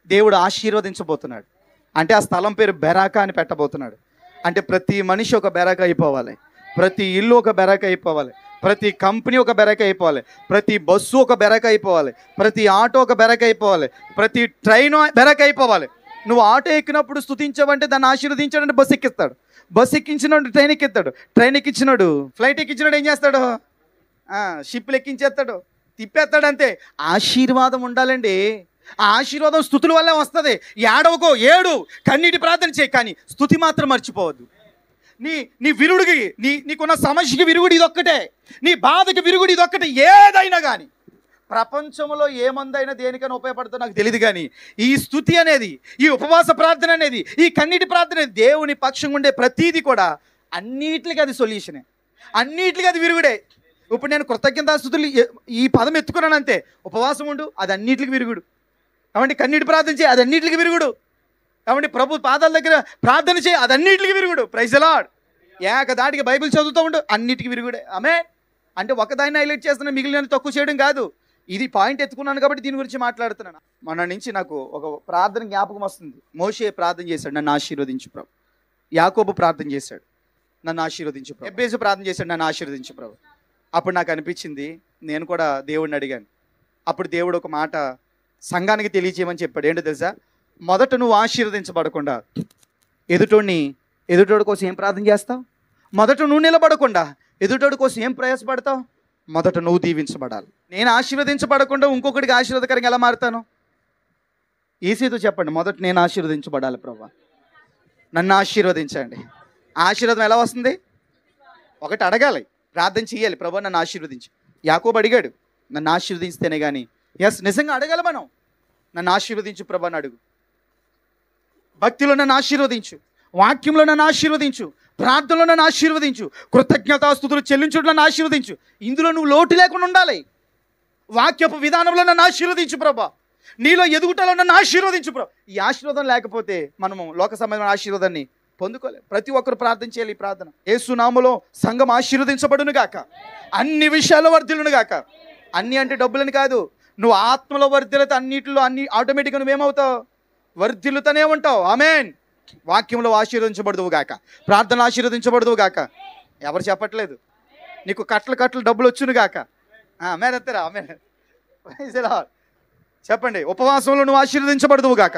[SPEAKER 1] దేవుడు ఆశీర్వదించబోతున్నాడు. అంటే ఆ స్థలం పేరు బెరాకా అని పెట్టబోతున్నాడు. అంటే ప్రతి మనిషి ఒక బెరాకా అయిపోవాలి, ప్రతి ఇల్లు ఒక బెరాకా అయిపోవాలి, ప్రతి కంపెనీ ఒక బెరాక అయిపోవాలి, ప్రతి బస్సు ఒక బెరాక అయిపోవాలి, ప్రతి ఆటో ఒక బెరాక అయిపోవాలి, ప్రతి ట్రైన్ బెరాక అయిపోవాలి. నువ్వు ఆటో ఎక్కినప్పుడు స్తుతించావంటే దాన్ని ఆశీర్వదించాడంటే బస్సు ఎక్కిస్తాడు, బస్సు ఎక్కించినాడు ట్రైన్ ఎక్కిస్తాడు, ట్రైన్ ఎక్కించినాడు ఫ్లైట్ ఎక్కించినాడు, ఏం చేస్తాడు? షిప్లు ఎక్కించేస్తాడు, తిప్పేస్తాడు. అంతే. ఆశీర్వాదం ఉండాలండి. ఆ ఆశీర్వాదం స్తుతుల వల్లే వస్తుంది. ఏడవకో, ఏడు, కన్నీటి ప్రార్థన చేయి, కానీ స్తుతి మాత్రం మర్చిపోవద్దు. నీ విరుగుడికి, నీకున్న సమస్యకి విరుగుడు ఇదొక్కటే, నీ బాధకి విరుగుడు ఇదొక్కటే. ఏదైనా కానీ ప్రపంచంలో ఏ మందైనా దేనికైనా ఉపయోగపడుతుందో నాకు తెలియదు, కానీ ఈ స్తుతి అనేది, ఈ ఉపవాస ప్రార్థన అనేది, ఈ కన్నీటి ప్రార్థన అనేది, దేవుని పక్షంగా ఉండే ప్రతీది కూడా అన్నిటికీ అది సొల్యూషనే, అన్నిటికీ అది విరుగుడే. ఇప్పుడు నేను కృతజ్ఞతాస్తుతులు ఈ పదం ఎత్తుకున్నాను అంతే. ఉపవాసం ఉండు, అది అన్నిటికీ విరుగుడు. కాబట్టి కన్నీటి ప్రార్థన చేయి, అది అన్నిటికీ విరుగుడు. కాబట్టి ప్రభు పాదాల దగ్గర ప్రార్థన చేయి, అది అన్నిటికీ విరుగుడు. Praise the lord. ఏకదాటికి బైబిల్ చదువుతూ ఉండు, అన్నిటికీ విరుగుడే. ఆమేన్. అంటే ఒకదాన్ని హైలైట్ చేస్తున్నా, మిగిలిన తక్కువ చేయడం కాదు. ఇది పాయింట్ ఎత్తుకున్నాను కాబట్టి దీని గురించి మాట్లాడుతున్నాను. మన నుంచి నాకు ఒక ప్రార్థన జ్ఞాపకం వస్తుంది. మోషే ప్రార్థన చేశాడు, నన్ను ఆశీర్వదించు ప్రభు. యాకోబు ప్రార్థన చేశాడు, నన్ను ఆశీర్వదించు ప్రభు. ఎబ్బేసు ప్రార్థన చేశాడు, నన్ను ఆశీర్వదించు ప్రభు. అప్పుడు నాకు అనిపించింది, నేను కూడా దేవుడిని అడిగాను. అప్పుడు దేవుడు ఒక మాట సంఘానికి తెలియజేయమని చెప్పాడు. ఏంటో తెలుసా? మొదట నువ్వు ఆశీర్వదించబడకుండా ఎదుటోడి కోసం ఏం ప్రార్థన చేస్తావు? మొదట నువ్వు నిలబడకుండా ఎదుటోడి కోసం ఏం ప్రయాసపడతావు? మొదట నువ్వు దీవించబడాలి. నేను ఆశీర్వదించబడకుండా ఇంకొకటికి ఆశీర్వాదకరంగా ఎలా మారుతాను? ఈసీతో చెప్పండి, మొదట నేను ఆశీర్వదించబడాలి ప్రభా, నన్ను ఆశీర్వదించండి. ఆశీర్వాదం ఎలా వస్తుంది? ఒకటి అడగాలి, ప్రార్థన చేయాలి, ప్రభా నన్ను ఆశీర్వదించు. యాకోబు అడిగాడు, నన్ను ఆశీర్వదిస్తేనే కానీ. నిజంగా అడగాలి మనం, నన్ను ఆశీర్వదించు ప్రభా అని అడుగు. భక్తిలో నన్ను ఆశీర్వదించు, వాక్యంలో నన్ను ఆశీర్వదించు, ప్రార్థనలో నన్ను ఆశీర్వదించు, కృతజ్ఞతాస్తుతులు చెల్లించుడు నన్ను ఆశీర్వదించు. ఇందులో నువ్వు లోటు లేకుండా ఉండాలి. వాక్యపు విధానంలో నన్ను ఆశీర్వదించు ప్రభా, నీలో ఎదుగుటలో నన్ను ఆశీర్వదించు ప్రభా. ఈ ఆశీర్వాదం లేకపోతే మనము లోక సంబంధమైన ఆశీర్వాదాన్ని పొందుకోలేం. ప్రతి ఒక్కరు ప్రార్థన చేయాలి. ఈ ప్రార్థన, యేసు నామములో సంఘం ఆశీర్వదించబడును గాక, అన్ని విషయాల్లో వర్ధిల్లును గాక. అన్ని అంటే డబ్బులని కాదు, నువ్వు ఆత్మలో వర్ధిల్లితే అన్నిటిలో అన్ని ఆటోమేటిక్గా నువ్వేమవుతావు? వర్ధిల్లుతూనే ఉంటావు. ఆమేన్. వాక్యంలో ఆశీర్వదించబడదువు గాక, ప్రార్థన ఆశీర్వదించబడదువు గాక. ఎవరు చెప్పట్లేదు, నీకు కట్టలు డబ్బులు వచ్చును గాక. మేనెత్తరా? చెప్పండి. ఉపవాసంలో నువ్వు ఆశీర్వదించబడదువు గాక,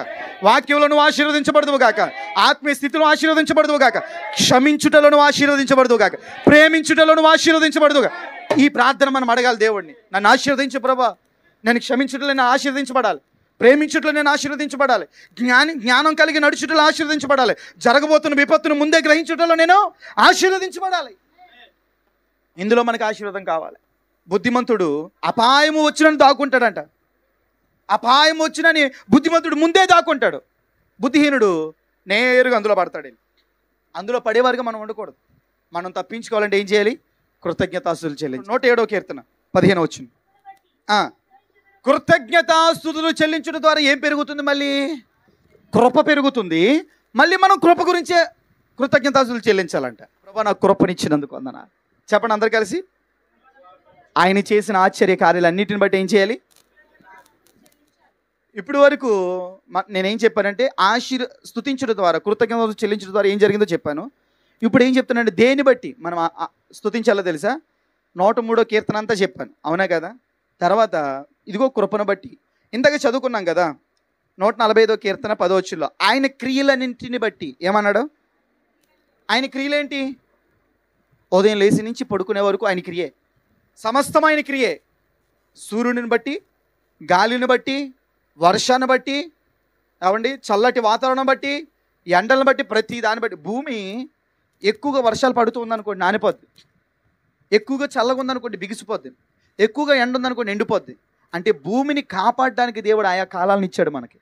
[SPEAKER 1] వాక్యంలో నువ్వు ఆశీర్వదించబడదువు గాక, ఆత్మీయ స్థితిలో ఆశీర్వదించబడదువు గాక, క్షమించుటలో నువ్వు ఆశీర్వదించబడదువు గాక, ప్రేమించుటలో నువ్వు ఆశీర్వదించబడదువు గాక. ఈ ప్రార్థన మనం అడగాలి దేవుడిని. నన్ను ఆశీర్వదించు ప్రభా, నేను క్షమించుటలో నేను ఆశీర్వదించబడాలి, ప్రేమించుటలో నేను ఆశీర్వదించబడాలి, జ్ఞానం కలిగి నడుచుటలో ఆశీర్వదించబడాలి, జరగబోతున్న విపత్తును ముందే గ్రహించుటలో నేను ఆశీర్వదించబడాలి. ఇందులో మనకు ఆశీర్వాదం కావాలి. బుద్ధిమంతుడు అపాయము వచ్చినని దాక్కుంటాడంట. అపాయం వచ్చినని బుద్ధిమంతుడు ముందే దాక్కుంటాడు. బుద్ధిహీనుడు నేరుగా అందులో పడతాడు. అందులో పడేవారుగా మనం ఉండకూడదు. మనం తప్పించుకోవాలంటే ఏం చేయాలి? కృతజ్ఞతాస్తుతులు చెల్లించాలి. 107వ కీర్తన 15వ వచనం. కృతజ్ఞతాస్తుతులు చెల్లించడం ద్వారా ఏం పెరుగుతుంది? మళ్ళీ కృప పెరుగుతుంది. మళ్ళీ మనం కృప గురించే కృతజ్ఞతాస్తుతులు చెల్లించాలంట. ప్రభా నాకు కృపనిచ్చినందుకు వందనాలు చెప్పండి అందరు కలిసి. ఆయన చేసిన ఆశ్చర్య కార్యాలన్నిటిని బట్టి ఏం చేయాలి? ఇప్పుడు వరకు నేనేం చెప్పానంటే స్తుతించడం ద్వారా, కృతజ్ఞతలు చెల్లించడం ద్వారా ఏం జరిగిందో చెప్పాను. ఇప్పుడు ఏం చెప్తున్నాడు? దేన్ని బట్టి మనం స్తుతించాలో తెలుసా? 103వ కీర్తన అంతా చెప్పాను, అవునా కదా? తర్వాత ఇదిగో కృపను బట్టి ఇంతగా చదువుకున్నాం కదా, 145వ కీర్తన 10వ వచనంలో ఆయన క్రియలన్నింటిని బట్టి ఏమన్నాడు? ఆయన క్రియలేంటి? ఉదయం లేచి నుంచి పడుకునే వరకు ఆయన క్రియే, సమస్తం ఆయన క్రియే. సూర్యుడిని బట్టి, గాలిని బట్టి, వర్షాన్ని బట్టి, ఏమండి చల్లటి వాతావరణం బట్టి, ఎండలను బట్టి, ప్రతి దాన్ని బట్టి. భూమి ఎక్కువగా వర్షాలు పడుతూ ఉందనుకోండి నానిపోద్ది, ఎక్కువగా చల్లగా ఉందనుకోండి బిగిసిపోద్ది, ఎక్కువగా ఎండ ఉందనుకోండి ఎండిపోద్ది. అంటే భూమిని కాపాడడానికి దేవుడు ఆయా కాలాలను ఇచ్చాడు మనకి.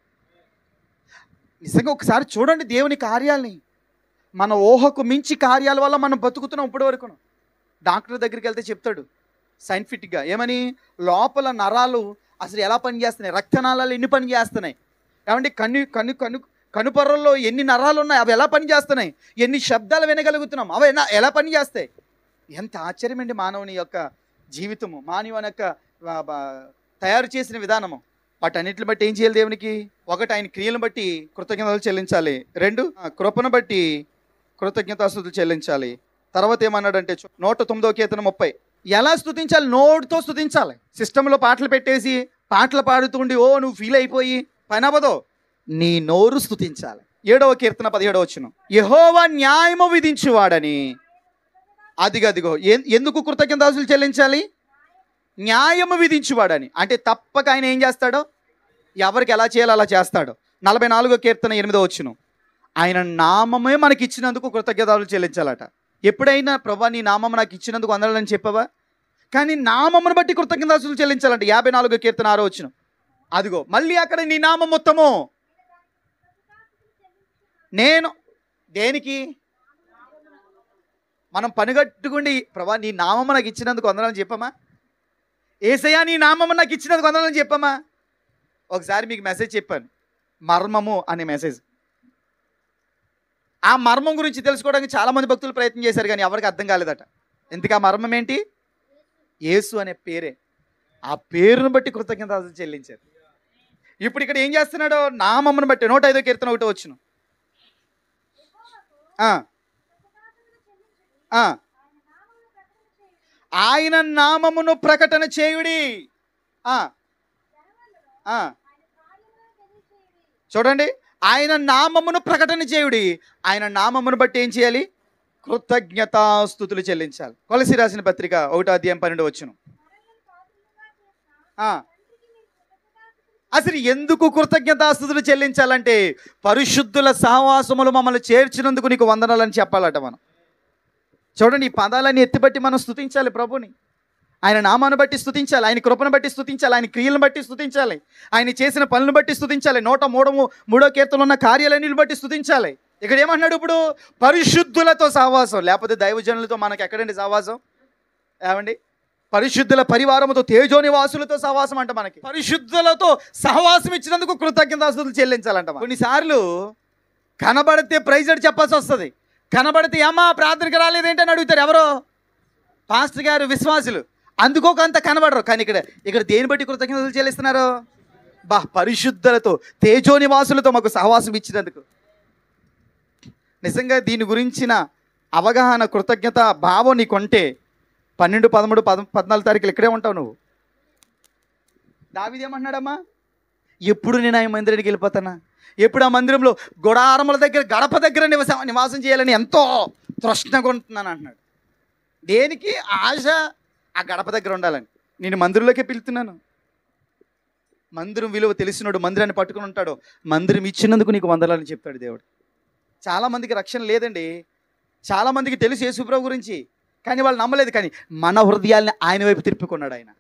[SPEAKER 1] నిజంగా ఒకసారి చూడండి దేవుని కార్యాలని. మన ఊహకు మించి కార్యాల వల్ల మనం బతుకుతున్నాం ఇప్పటి వరకు. డాక్టర్ దగ్గరికి వెళ్తే చెప్తాడు సైంటిఫిక్గా ఏమని, లోపల నరాలు అసలు ఎలా పనిచేస్తున్నాయి, రక్తనాళాలు ఎన్ని పని చేస్తున్నాయి, ఏమంటే కనుపొరల్లో ఎన్ని నరాలు ఉన్నాయి, అవి ఎలా పనిచేస్తున్నాయి, ఎన్ని శబ్దాలు వినగలుగుతున్నాం, అవి ఎలా పనిచేస్తాయి. ఎంత ఆశ్చర్యం అండి మానవుని యొక్క జీవితము, మానవుని యొక్క తయారు చేసిన విధానము. వాటన్నిటిని బట్టి ఏం చేయాలి దేవునికి? ఒకటి, ఆయన క్రియలను బట్టి కృతజ్ఞతలు చెల్లించాలి. 2, కృపను బట్టి కృతజ్ఞతాస్తుతులు చెల్లించాలి. తర్వాత ఏమన్నాడంటే 109వ కీర్తన 30, ఎలా స్తుతించాలి? నోటితో స్తుతించాలి. సిస్టంలో పాటలు పెట్టేసి పాటలు పాడుతుండి ఓ నువ్వు ఫీల్ అయిపోయి పని అవ్వదు, నీ నోరు స్తుతించాలి. 7వ కీర్తన 17వ వచనం, యెహోవా న్యాయము విధించువాడని. అదిగో ఎందుకు కృతజ్ఞతాస్తుతులు చెల్లించాలి? న్యాయము విధించువాడని. అంటే తప్పక ఆయన ఏం చేస్తాడో, ఎవరికి ఎలా చేయాలో అలా చేస్తాడు. 44వ కీర్తన 8వ వచనం, ఆయన నామమే మనకి ఇచ్చినందుకు కృతజ్ఞతలు చెల్లించాలట. ఎప్పుడైనా ప్రభా నీ నామం నాకు ఇచ్చినందుకు వందనాలని చెప్పావా? కానీ నామమును బట్టి కృతజ్ఞతలు చెల్లించాలంట. 54వ కీర్తన 6వ వచనం, అదిగో మళ్ళీ అక్కడ నీ నామం మొత్తము. నేను దేనికి మనం పనిగట్టుకుండి ప్రభా నీ నామము నాకు ఇచ్చినందుకు వందనాలని చెప్పామా? యేసయ్యా నీ నామము నాకు ఇచ్చినందుకు వందనాలని చెప్పామా? ఒకసారి మీకు మెసేజ్ చెప్పాను, మర్మము అనే మెసేజ్. ఆ మర్మం గురించి తెలుసుకోవడానికి చాలామంది భక్తులు ప్రయత్నం చేశారు, కానీ ఎవరికి అర్థం కాలేదట. ఎందుకు ఆ మర్మం ఏంటి? యేసు అనే పేరే, ఆ పేరును బట్టి కృతజ్ఞతలు చెల్లించారు. ఇప్పుడు ఇక్కడ ఏం చేస్తున్నాడో, నామమును బట్టి 105వ కీర్తన 1వ వచనం, ఆయన నామమును ప్రకటన చేయుడి. చూడండి, ఆయన నామమును ప్రకటన చేయుడి. ఆయన నామమును బట్టి ఏం చేయాలి? కృతజ్ఞతాస్తుతులు చెల్లించాలి. కొలసి రాసిన పత్రిక 1వ అధ్యాయం 12వ వచనం. అసలు ఎందుకు కృతజ్ఞతాస్తుతులు చెల్లించాలంటే, పరిశుద్ధుల సహవాసములు మమ్మల్ని చేర్చినందుకు నీకు వందనాలని చెప్పాలట మనం. చూడండి, ఈ పదాలని ఎత్తిబట్టి మనం స్తుతించాలి ప్రభుని. ఆయన నామాన్ని బట్టి స్తుతించాలి, ఆయన కృపను బట్టి స్తుతించాలి, ఆయన క్రియలను బట్టి స్తుతించాలి, ఆయన చేసిన పనులను బట్టి స్తుతించాలి, 103వ కీర్తనలో ఉన్న కార్యాలన్నిటిని బట్టి స్తుతించాలి. ఇక్కడ ఏమన్నాడు? ఇప్పుడు పరిశుద్ధులతో సహవాసం. లేకపోతే దైవజనులతో మనకు ఎక్కడండి సహవాసం? ఏమండి, పరిశుద్ధుల పరివారముతో, తేజోనివాసులతో సహవాసం అంట మనకి. పరిశుద్ధులతో సహవాసం ఇచ్చినందుకు కృతజ్ఞతాస్తుతులు చెల్లించాలంట. కొన్నిసార్లు కనబడితే ప్రైజ్ అని చెప్పాల్సి వస్తుంది. కనబడితే ఏమా ప్రార్థనకి రాలేదేంటని అడుగుతారు ఎవరో పాస్టర్ గారు, విశ్వాసులు. అందుకోకంత కనబడరు. కానీ ఇక్కడ దేని బట్టి కృతజ్ఞతలు చెల్లిస్తున్నారు? పరిశుద్ధులతో, తేజోనివాసులతో మాకు సహవాసం ఇచ్చినందుకు. నిజంగా దీని గురించిన అవగాహన, కృతజ్ఞత భావం నీకుంటే 12, 13, 14 తారీఖులు ఇక్కడే ఉంటావు నువ్వు. దావీదేమంటున్నాడమ్మా, ఎప్పుడు నేను ఆ మందిరానికి వెళ్ళిపోతానా, ఎప్పుడు ఆ మందిరంలో గుడారముల దగ్గర, గడప దగ్గర నివాసం చేయాలని ఎంతో తృష్ణగా ఉంటున్నాను అంటున్నాడు. దేనికి ఆశ? ఆ గడప దగ్గర ఉండాలని. నేను మందిరంలోకే పిలుతున్నాను. మందిరం విలువ తెలిసినోడు మందిరాన్ని పట్టుకుని ఉంటాడు. మందిరం ఇచ్చినందుకు నీకు వందనాలని చెప్తాడు దేవుడు. చాలామందికి రక్షణ లేదండి. చాలామందికి తెలుసు యేసుప్రభు గురించి, కానీ వాళ్ళు నమ్మలేదు. కానీ మన హృదయాల్ని ఆయన వైపు తిప్పుకున్నాడు. ఆయన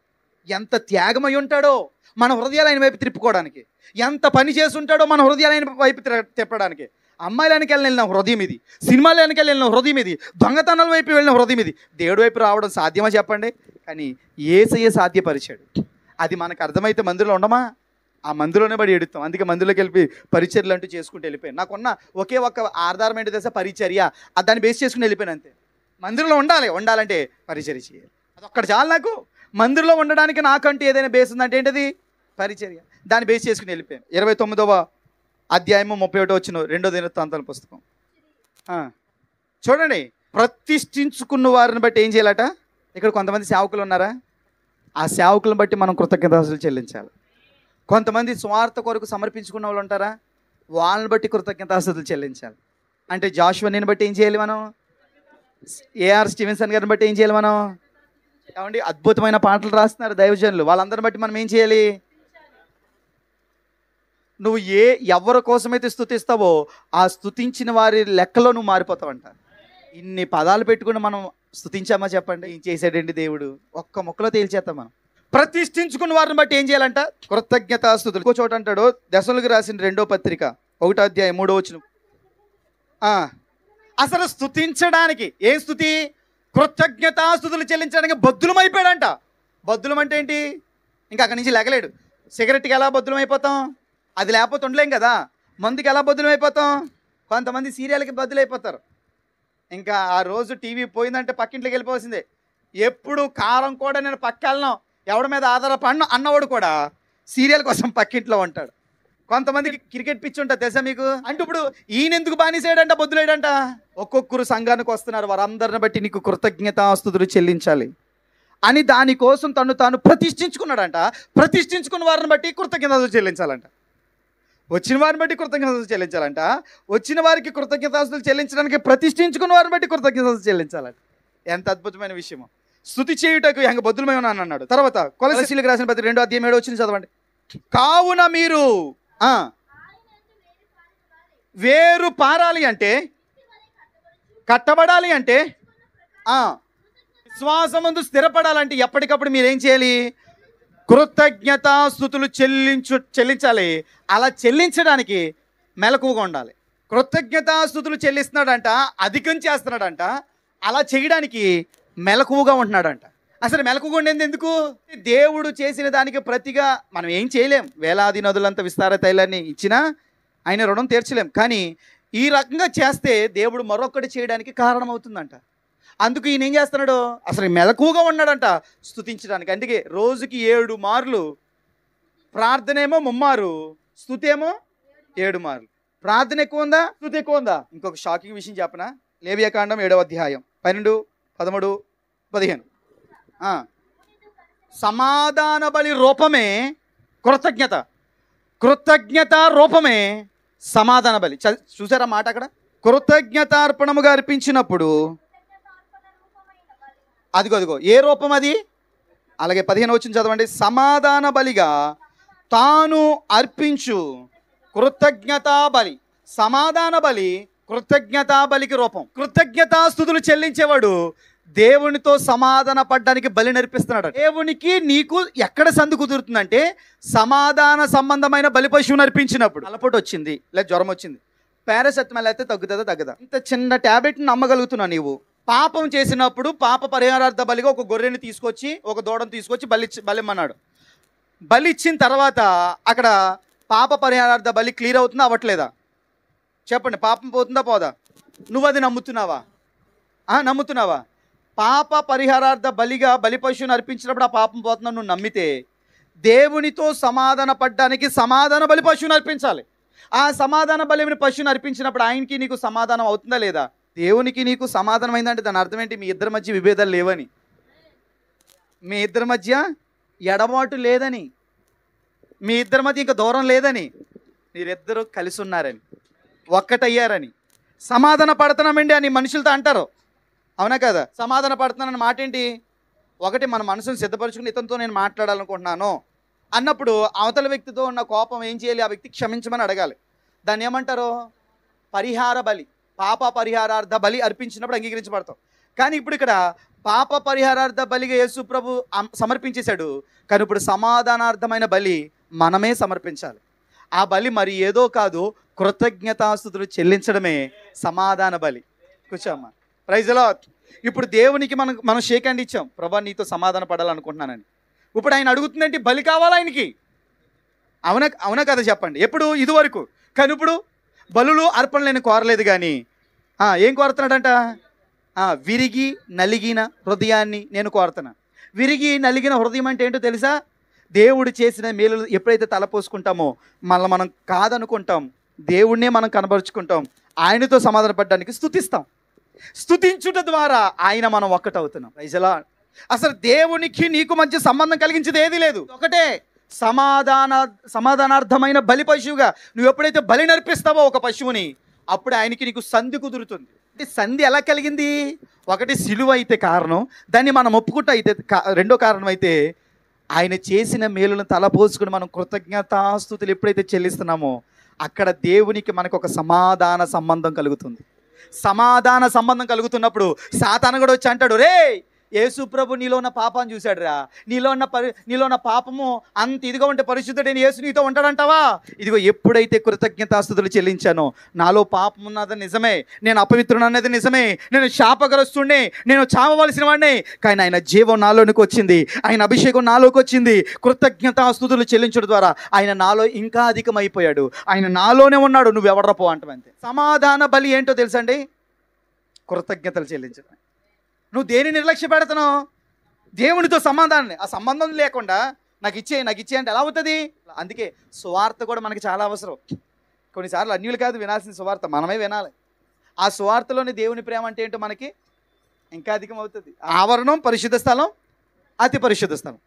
[SPEAKER 1] ఎంత త్యాగమై ఉంటాడో మన హృదయాలు ఆయన వైపు తిప్పుకోవడానికి, ఎంత పని చేసి ఉంటాడో మన హృదయాలు ఆయన వైపు తిప్పడానికి. అమ్మాయిలానికి వెళ్ళిన హృదయం ఇది, సినిమాలానికి వెళ్ళిన హృదయం ఇది, దొంగతనాల వైపు వెళ్ళిన హృదయం ఇది. దేవుడి వైపు రావడం సాధ్యమా చెప్పండి? కానీ యేసయ్య సాధ్యపరిచాడు. అది మనకు అర్థమైతే మందిరంలో ఉండమా? ఆ మందిరంలోనే పడి ఎడుతాం. అందుకే మందిరంలోకి వెళ్ళి పరిచర్యలు అంటూ చేసుకుంటూ వెళ్ళిపోయాను. నాకున్న ఒకే ఒక్క ఆధారం ఏంటి తెలుసా? పరిచర్య. దాన్ని బేస్ చేసుకుని వెళ్ళిపోయాను అంతే. మందిరంలో ఉండాలంటే పరిచర్య చేయాలి. అదొక్కటి చాలు నాకు. మందిరంలో ఉండడానికి నాకంటూ ఏదైనా బేస్ ఉందంటే ఏంటది? పరిచర్య. దాన్ని బేస్ చేసుకుని వెళ్ళిపోయాను. 29వ అధ్యాయము 31వ వచనం, 2వ దినవృత్తాంతాల పుస్తకం. చూడండి, ప్రతిష్ఠించుకున్న వారిని బట్టి ఏం చేయాలట? ఇక్కడ కొంతమంది సేవకులు ఉన్నారా, ఆ సేవకులను బట్టి మనం కృతజ్ఞతాస్తుతులు చెల్లించాలి. కొంతమంది స్వార్థ కొరకు సమర్పించుకున్న వాళ్ళు ఉంటారా, వాళ్ళని బట్టి కృతజ్ఞతాస్తుతులు చెల్లించాలి. అంటే జాషువాని బట్టి ఏం చేయాలి మనం? ఏఆర్ స్టీవెన్సన్ గారిని బట్టి ఏం చేయాలి మనం? ఏమండి, అద్భుతమైన పాటలు రాస్తున్నారు దైవజనులు, వాళ్ళందరిని బట్టి మనం ఏం చేయాలి? నువ్వు ఎవరి కోసమైతే స్తుతిస్తావో ఆ స్తుతించిన వారి లెక్కలో నువ్వు మారిపోతావంట. ఇన్ని పదాలు పెట్టుకుని మనం స్తుతించామా చెప్పండి? ఏం చేశాడండి దేవుడు? ఒక్క మొక్కలో తేల్చేస్తాం మనం. ప్రతిష్ఠించుకున్న వారిని బట్టి ఏం చేయాలంట? కృతజ్ఞతాస్తుతులు. ఇంకో చోట అంటాడు, దశలుగు రాసిన 2వ పత్రిక 1వ అధ్యాయం 3వ వచనం. అసలు స్తుతించడానికి ఏం స్తుతి? కృతజ్ఞతాస్తుతులు చెల్లించడానికి బద్దులం అయిపోయాడంట. బద్దులం అంటే ఏంటి? ఇంకా అక్కడి నుంచి లెగలేడు. సిగరెట్కి ఎలా బద్దులం అయిపోతాం? అది లేకపోతే ఉండలేం కదా. మందుకి ఎలా బద్దులం అయిపోతాం? కొంతమంది సీరియల్కి బద్దులైపోతారు. ఇంకా ఆ రోజు టీవీ పోయిందంటే పక్కింట్లోకి వెళ్ళిపోవాల్సిందే. ఎప్పుడు కారం కూడా నేను పక్క వెళ్ళను, ఎవడి మీద ఆధారపడిన అన్నవాడు కూడా సీరియల్ కోసం పక్కింట్లో ఉంటాడు. కొంతమందికి క్రికెట్ పిచ్చి ఉంటుంది తెలుసా మీకు? అంటే ఇప్పుడు ఈయన ఎందుకు బానిసేయడంట, బొద్దులేడంట? ఒక్కొక్కరు సంఘానికి వస్తున్నారు, వారందరిని బట్టి నీకు కృతజ్ఞతాస్తుతులు చెల్లించాలి అని దానికోసం తను తాను ప్రతిష్ఠించుకున్నాడంట. ప్రతిష్ఠించుకున్న వారిని బట్టి కృతజ్ఞతాస్తుతులు చెల్లించాలంట. వచ్చిన వారిని బట్టి కృతజ్ఞతాస్తుతులు చెల్లించాలంట. వచ్చిన వారికి కృతజ్ఞతాస్తుతులు చెల్లించడానికి ప్రతిష్ఠించుకున్న వారిని బట్టి కృతజ్ఞతాస్తుతులు చెల్లించాలంట. ఎంత అద్భుతమైన విషయమో! స్తుతి చేయుటకు ఎంగ బొద్దులమై ఉన్నాను అన్నాడు. తర్వాత కొలస్సీలకు రాసిన పత్రిక 2వ అధ్యాయం 7వ వచనం చదవండి. కావున మీరు వేరు పారాలి అంటే, కట్టబడాలి అంటే, విశ్వాసమందు స్థిరపడాలంటే ఎప్పటికప్పుడు మీరేం చేయాలి? కృతజ్ఞతాస్తుతులు చెల్లించాలి. అలా చెల్లించడానికి మెలకువగా ఉండాలి. కృతజ్ఞతాస్తుతులు చెల్లిస్తున్నాడంట, అధికం చేస్తున్నాడంట. అలా చేయడానికి మెలకువగా ఉంటున్నాడంట. అసలు మెలకువగా ఉండేది ఎందుకు? దేవుడు చేసిన దానికి ప్రతిగా మనం ఏం చేయలేం. వేలాది నదులంత విస్తార తైలాన్ని ఇచ్చినా ఆయన రుణం తీర్చలేం. కానీ ఈ రకంగా చేస్తే దేవుడు మరొకటి చేయడానికి కారణమవుతుందంట. అందుకు ఈయన ఏం చేస్తున్నాడు? అసలు మెలకువగా ఉన్నాడంట స్తుతించడానికి. అందుకే రోజుకి 7 మార్లు ప్రార్థనేమో 3 మార్లు, స్తుతి ఏమో 7 మార్లు. ప్రార్థన ఎక్కువ ఉందా, స్తుతి ఎక్కువ ఉందా? ఇంకొక షాకింగ్ విషయం చెప్పనా? లేవియాకాండం 7వ అధ్యాయం 12, 13, 15. సమాధాన బలి రూపమే కృతజ్ఞత, కృతజ్ఞత రూపమే సమాధాన బలి. చూసారా మాట అక్కడ? కృతజ్ఞతార్పణముగా అర్పించినప్పుడు అదిగో ఏ రూపం అది? అలాగే 15వ వచనం చదవండి. సమాధాన బలిగా తాను అర్పించు కృతజ్ఞతా బలి. సమాధాన బలి కృతజ్ఞతా బలికి రూపం. కృతజ్ఞతాస్తుతులు చెల్లించేవాడు దేవునితో సమాధాన పడ్డానికి బలి నర్పిస్తున్నాడు. దేవునికి నీకు ఎక్కడ సందు కుదురుతుందంటే సమాధాన సంబంధమైన బలి పశువును అర్పించినప్పుడు. అలపోటు వచ్చింది, లేదా జ్వరం వచ్చింది, పారాసెటమాల్ అయితే తగ్గుతుందా తగ్గదా? ఇంత చిన్న ట్యాబ్లెట్ని నమ్మగలుగుతున్నావు నీవు. పాపం చేసినప్పుడు పాప పరిహారార్థ బలిగా ఒక గొర్రెని తీసుకొచ్చి, ఒక దూడను తీసుకొచ్చి బలిమ్మన్నాడు. బలి ఇచ్చిన తర్వాత అక్కడ పాప పరిహారార్థ బలి క్లియర్ అవుతుందా అవ్వట్లేదా? చెప్పండి, పాపం పోతుందా పోదా? నువ్వు అది నమ్ముతున్నావా? నమ్ముతున్నావా? పాప పరిహారార్థ బలిగా బలి పశువుని అర్పించినప్పుడు ఆ పాపం పోతుందని నువ్వు నమ్మితే దేవునితో సమాధాన పడ్డానికి సమాధాన బలి పశువుని అర్పించాలి. ఆ సమాధాన బలిని పశువుని అర్పించినప్పుడు ఆయనకి నీకు సమాధానం అవుతుందా లేదా? దేవునికి నీకు సమాధానం అయిందంటే దాని అర్థం ఏంటి? మీ ఇద్దరి మధ్య విభేదాలు లేవని, మీ ఇద్దరి మధ్య ఎడబాటు లేదని, మీ ఇద్దరి మధ్య ఇంకా దూరం లేదని, మీరిద్దరూ కలిసి ఉన్నారని, ఒక్కటయ్యారని. సమాధాన పడుతున్నామండి అని మనుషులతో అంటారు, అవునా కదా? సమాధాన పడుతున్నానని మాట ఏంటి? ఒకటి మన మనసును సిద్ధపరచుకుని ఇతనితో నేను మాట్లాడాలనుకుంటున్నాను అన్నప్పుడు అవతల వ్యక్తితో ఉన్న కోపం ఏం చేయాలి? ఆ వ్యక్తి క్షమించమని అడగాలి. దాన్ని ఏమంటారు? పరిహార బలి. పాప పరిహారార్థ బలి అర్పించినప్పుడు అంగీకరించబడతాం. కానీ ఇప్పుడు ఇక్కడ పాప పరిహారార్థ బలిగా యేసు ప్రభు సమర్పించేశాడు. కానీ ఇప్పుడు సమాధానార్థమైన బలి మనమే సమర్పించాలి. ఆ బలి మరి ఏదో కాదు, కృతజ్ఞతాస్తుతులు చెల్లించడమే సమాధాన బలి. కూర్చోమ్మా. Praise the Lord. ఇప్పుడు దేవునికి మనం షేక్ హ్యాండ్ ఇచ్చాం, ప్రభా నీతో సమాధాన పడాలనుకుంటున్నానని. ఇప్పుడు ఆయన అడుగుతుందేంటి? బలి కావాలా ఆయనకి? అవునా కదా చెప్పండి. ఎప్పుడు? ఇదివరకు. కానీ ఇప్పుడు బలులు అర్పణలు నేను కోరలేదు, కానీ ఏం కోరుతున్నాడంట? విరిగి నలిగిన హృదయాన్ని నేను కోరుతున్నా. విరిగి నలిగిన హృదయం అంటే ఏంటో తెలుసా? దేవుడు చేసిన మేలు ఎప్పుడైతే తలపోసుకుంటామో మళ్ళీ మనం కాదనుకుంటాం, దేవుడినే మనం కనబరుచుకుంటాం, ఆయనతో సమాధాన పడడానికి స్తుతిస్తాం. స్తుతించుట ద్వారా ఆయన మనం ఒక్కటవుతున్నాం. Praise the lord. అసలు దేవునికి నీకు మధ్య సంబంధం కలిగించేది ఏదీ లేదు. ఒకటే సమాధానార్థమైన బలి పశువుగా నువ్వు ఎప్పుడైతే బలి నర్పిస్తావో ఒక పశువుని, అప్పుడు ఆయనకి నీకు సంధి కుదురుతుంది. అంటే సంధి ఎలా కలిగింది? ఒకటి సిలువ అయితే కారణం, దాన్ని మనం ఒప్పుకుంటా అయితే రెండో కారణం అయితే ఆయన చేసిన మేలులను తలపోసుకుని మనం కృతజ్ఞతాస్తుతులు ఎప్పుడైతే చెల్లిస్తున్నామో అక్కడ దేవునికి మనకు ఒక సమాధాన సంబంధం కలుగుతుంది. సమాధాన సంబంధం కలుగుతున్నప్పుడు సాతాను కూడా వచ్చి అంటాడు, రే యేసు ప్రభు నీలో ఉన్న పాపాన్ని చూశాడు రా, నీలో ఉన్న పాపము అంత ఇదిగా ఉంటే పరిశుద్ధుడైన యేసు నీతో ఉంటాడంటావా? ఇదిగో ఎప్పుడైతే కృతజ్ఞతాస్తుతులు చెల్లించానో, నాలో పాపం ఉన్నది నిజమే, నేను అపవిత్రుడు అనేది నిజమే, నేను శాపగ్రస్తుడిని, నేను చావవలసిన వాడిని, కానీ ఆయన జీవం నాలోనికి వచ్చింది, ఆయన అభిషేకం నాలోకి వచ్చింది. కృతజ్ఞతాస్తుతులు చెల్లించడం ద్వారా ఆయన నాలో ఇంకా అధికమైపోయాడు, ఆయన నాలోనే ఉన్నాడు, నువ్వు ఎవడరపో అంటమంతే. సమాధాన బలి ఏంటో తెలుసండి? కృతజ్ఞతలు చెల్లించడం. నువ్వు దేని నిర్లక్ష్య పెడుతున్నావు? దేవునితో సంబంధాన్ని. ఆ సంబంధం లేకుండా నాకు ఇచ్చే అంటే ఎలా అవుతుంది? అందుకే సువార్త కూడా మనకి చాలా అవసరం. కొన్నిసార్లు అన్యులు కాదు వినాల్సిన సువార్త, మనమే వినాలి. ఆ సువార్తలోని దేవుని ప్రేమ అంటే ఏంటో మనకి ఇంకా అధికం అవుతుంది. ఆవరణం, పరిశుద్ధ స్థలం, అతి పరిశుద్ధ స్థలం.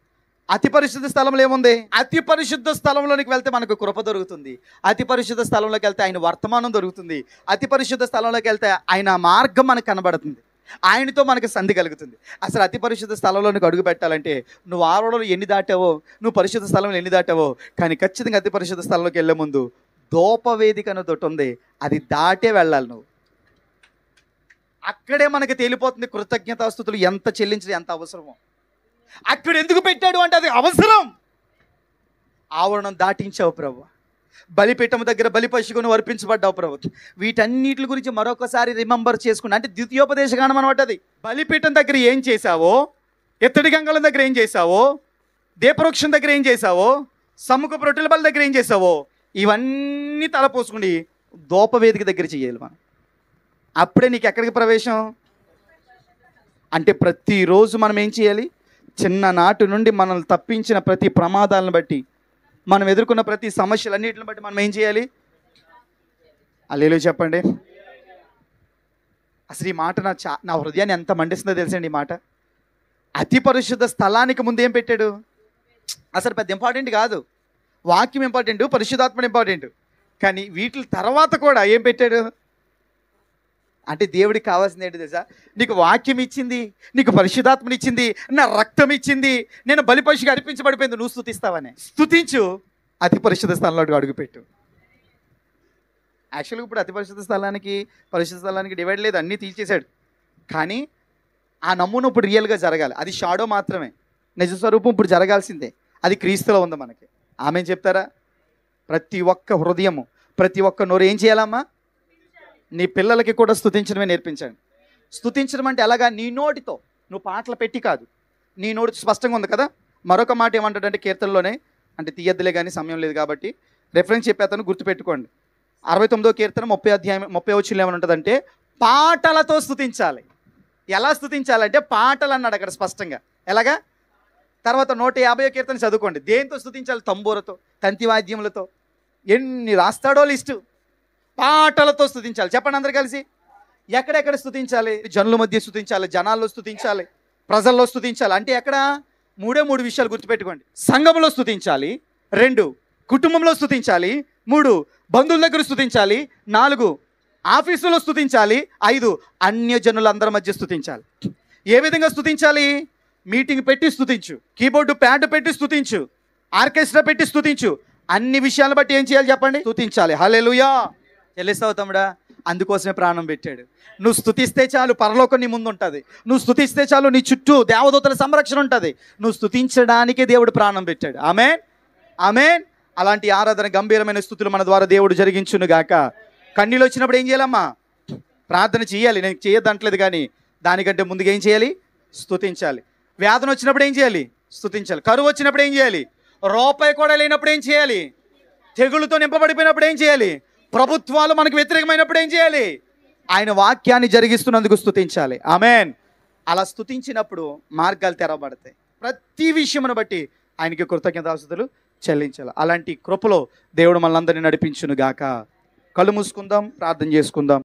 [SPEAKER 1] అతి పరిశుద్ధ స్థలంలో ఏముంది? అతి పరిశుద్ధ స్థలంలోనికి వెళ్తే మనకు కృప దొరుకుతుంది. అతి పరిశుద్ధ స్థలంలోకి వెళ్తే ఆయన వర్తమానం దొరుకుతుంది. అతి పరిశుద్ధ స్థలంలోకి వెళ్తే ఆయన మార్గం మనకు కనబడుతుంది, ఆయనతో మనకు సంధి కలుగుతుంది. అసలు అతి పరిశుద్ధ స్థలంలో నీకు అడుగు పెట్టాలంటే నువ్వు ఆవరణలో ఎన్ని దాటావో, నువ్వు పరిశుద్ధ స్థలంలో ఎన్ని దాటావో, కానీ ఖచ్చితంగా అతి పరిశుద్ధ స్థలంలోకి వెళ్ళే ముందు దోపవేదిక అనేది ఒకటి ఉంది, అది దాటే వెళ్ళాలి నువ్వు. అక్కడే మనకి తేలిపోతుంది కృతజ్ఞతాస్తుతులు ఎంత చెల్లించడం ఎంత అవసరమో. అక్కడ ఎందుకు పెట్టాడు అంటే అది అవసరం. ఆవరణం దాటించావు ప్రభు, బలిపీఠం దగ్గర బలి పశువును అర్పించబడ్డావు ప్రభు. వీటన్నిటి గురించి మరొకసారి రిమెంబర్ చేసుకున్నా అంటే ద్వితీయోపదేశకాండం అనమాట. అది బలిపీఠం దగ్గర ఏం చేశావో, ఎత్తడి గంగళం దగ్గర ఏం చేశావో, దీపవృక్షం దగ్గర ఏం చేశావో, సముఖపు రొట్టెల బలి దగ్గర ఏం చేశావో, ఇవన్నీ తలపోసుకుని దోపవేదిక దగ్గర చేయాలి మనం. అప్పుడే నీకు ఎక్కడికి ప్రవేశం అంటే ప్రతిరోజు మనం ఏం చేయాలి? చిన్ననాటి నుండి మనల్ని తప్పించిన ప్రతి ప్రమాదాలను బట్టి, మనం ఎదుర్కొన్న ప్రతి సమస్యలన్నిటిని బట్టి మనం ఏం చేయాలి? హల్లెలూయా చెప్పండి. అసలు ఈ మాట నా హృదయాన్ని ఎంత మండిస్తుందో తెలుసండి ఈ మాట. అతి పరిశుద్ధ స్థలానికి ముందు ఏం పెట్టాడు? అసలు పెద్ద ఇంపార్టెంట్ కాదు, వాక్యం ఇంపార్టెంట్, పరిశుద్ధాత్మ ఇంపార్టెంట్, కానీ వీటి తర్వాత కూడా ఏం పెట్టాడు అంటే దేవుడికి కావాల్సింది ఏంటి తెలుసా? నీకు వాక్యం ఇచ్చింది, నీకు పరిశుద్ధాత్మని ఇచ్చింది, నా రక్తం ఇచ్చింది, నేను బలిపశువుగా అర్పించబడిపోయింది, నువ్వు స్తుతిస్తావనే. స్తుతించు, అతి పరిశుద్ధ స్థలంలో అడుగుపెట్టు. యాక్చువల్గా ఇప్పుడు అతి పరిశుద్ధ స్థలానికి డివైడ్ లేదు, అన్నీ తీసేశాడు. కానీ ఆ నమూనా ఇప్పుడు రియల్గా జరగాలి. అది షాడో మాత్రమే, నిజ స్వరూపం ఇప్పుడు జరగాల్సిందే. అది క్రీస్తులో ఉంది మనకి. ఆమె చెప్తారా? ప్రతి ఒక్క హృదయము, ప్రతి ఒక్క నోరు ఏం చేయాలమ్మా? నీ పిల్లలకి కూడా స్తుతించడమే నేర్పించండి. స్తుతించడం అంటే ఎలాగా? నీ నోటితో, నువ్వు పాటలు పెట్టి కాదు, నీ నోటి స్పష్టంగా ఉంది కదా. మరొక మాట ఏమంటాడంటే కీర్తనలోనే, అంటే తీయద్దులే కానీ సమయం లేదు కాబట్టి రెఫరెన్స్ చెప్పేతను గుర్తుపెట్టుకోండి. 69వ కీర్తన 30 వచనంలో ఏమని ఉంటుందంటే పాటలతో స్తుతించాలి. ఎలా స్తుతించాలంటే పాటలు అన్నాడు అక్కడ స్పష్టంగా. ఎలాగా? తర్వాత 150వ కీర్తన చదువుకోండి. దేంతో స్తుతించాలి? తంబూరతో, తంతి వాద్యములతో. ఎన్ని రాస్తాడో లిస్టు. పాటలతో స్తుతించాలి. చెప్పండి అందరు కలిసి. ఎక్కడెక్కడ స్తుతించాలి? జనుల మధ్య స్తుతించాలి, జనాల్లో స్తుతించాలి, ప్రజల్లో స్తుతించాలి. అంటే ఎక్కడ? 3 విషయాలు గుర్తుపెట్టుకోండి. సంఘంలో స్తుతించాలి, 2 కుటుంబంలో స్తుతించాలి, 3 బంధువుల దగ్గర స్తుతించాలి, 4 ఆఫీసులో స్తుతించాలి, 5 అన్యజనులందరి మధ్య స్తుతించాలి. ఏ విధంగా స్తుతించాలి? మీటింగ్ పెట్టి స్తుతించు, కీబోర్డు ప్యాడ్ పెట్టి స్తుతించు, ఆర్కెస్ట్రా పెట్టి స్తుతించు. అన్ని విషయాలను బట్టి ఏం చేయాలి చెప్పండి? స్తుతించాలి. హల్లెలూయా. చెల్లిస్తావు తమ్ముడా? అందుకోసమే ప్రాణం పెట్టాడు. నువ్వు స్తుతిస్తే చాలు పరలోకం నీ ముందు ఉంటుంది. నువ్వు స్తుతిస్తే చాలు నీ చుట్టూ దేవదూతల సంరక్షణ ఉంటుంది. నువ్వు స్తుతించడానికే దేవుడు ప్రాణం పెట్టాడు. ఆమేన్, ఆమేన్. అలాంటి ఆరాధన, గంభీరమైన స్తుతులు మన ద్వారా దేవుడు జరిగించును గాక. కన్నీళ్ళు వచ్చినప్పుడు ఏం చేయాలమ్మా? ప్రార్థన చేయాలి. నేను చేయొద్దంటలేదు, కానీ దానికంటే ముందుగా ఏం చేయాలి? స్తుతించాలి. వేదన వచ్చినప్పుడు ఏం చేయాలి? స్తుతించాలి. కరువు వచ్చినప్పుడు ఏం చేయాలి? రూపాయి కూడా లేనప్పుడు ఏం చేయాలి? తెగులుతో నింపబడిపోయినప్పుడు ఏం చేయాలి? ప్రభుత్వాలు మనకు వ్యతిరేకమైనప్పుడు ఏం చేయాలి? ఆయన వాక్యాన్ని జరిగిస్తున్నందుకు స్తుతించాలి. ఆమేన్. అలా స్తుతించినప్పుడు మార్గాలు తెరవబడతాయి. ప్రతి విషయమును బట్టి ఆయనకి కృతజ్ఞతాస్తుతులు చెల్లించాలి. అలాంటి కృపలో దేవుడు మనందరినీ నడిపించును గాక. కళ్ళు మూసుకుందాం, ప్రార్థన చేసుకుందాం.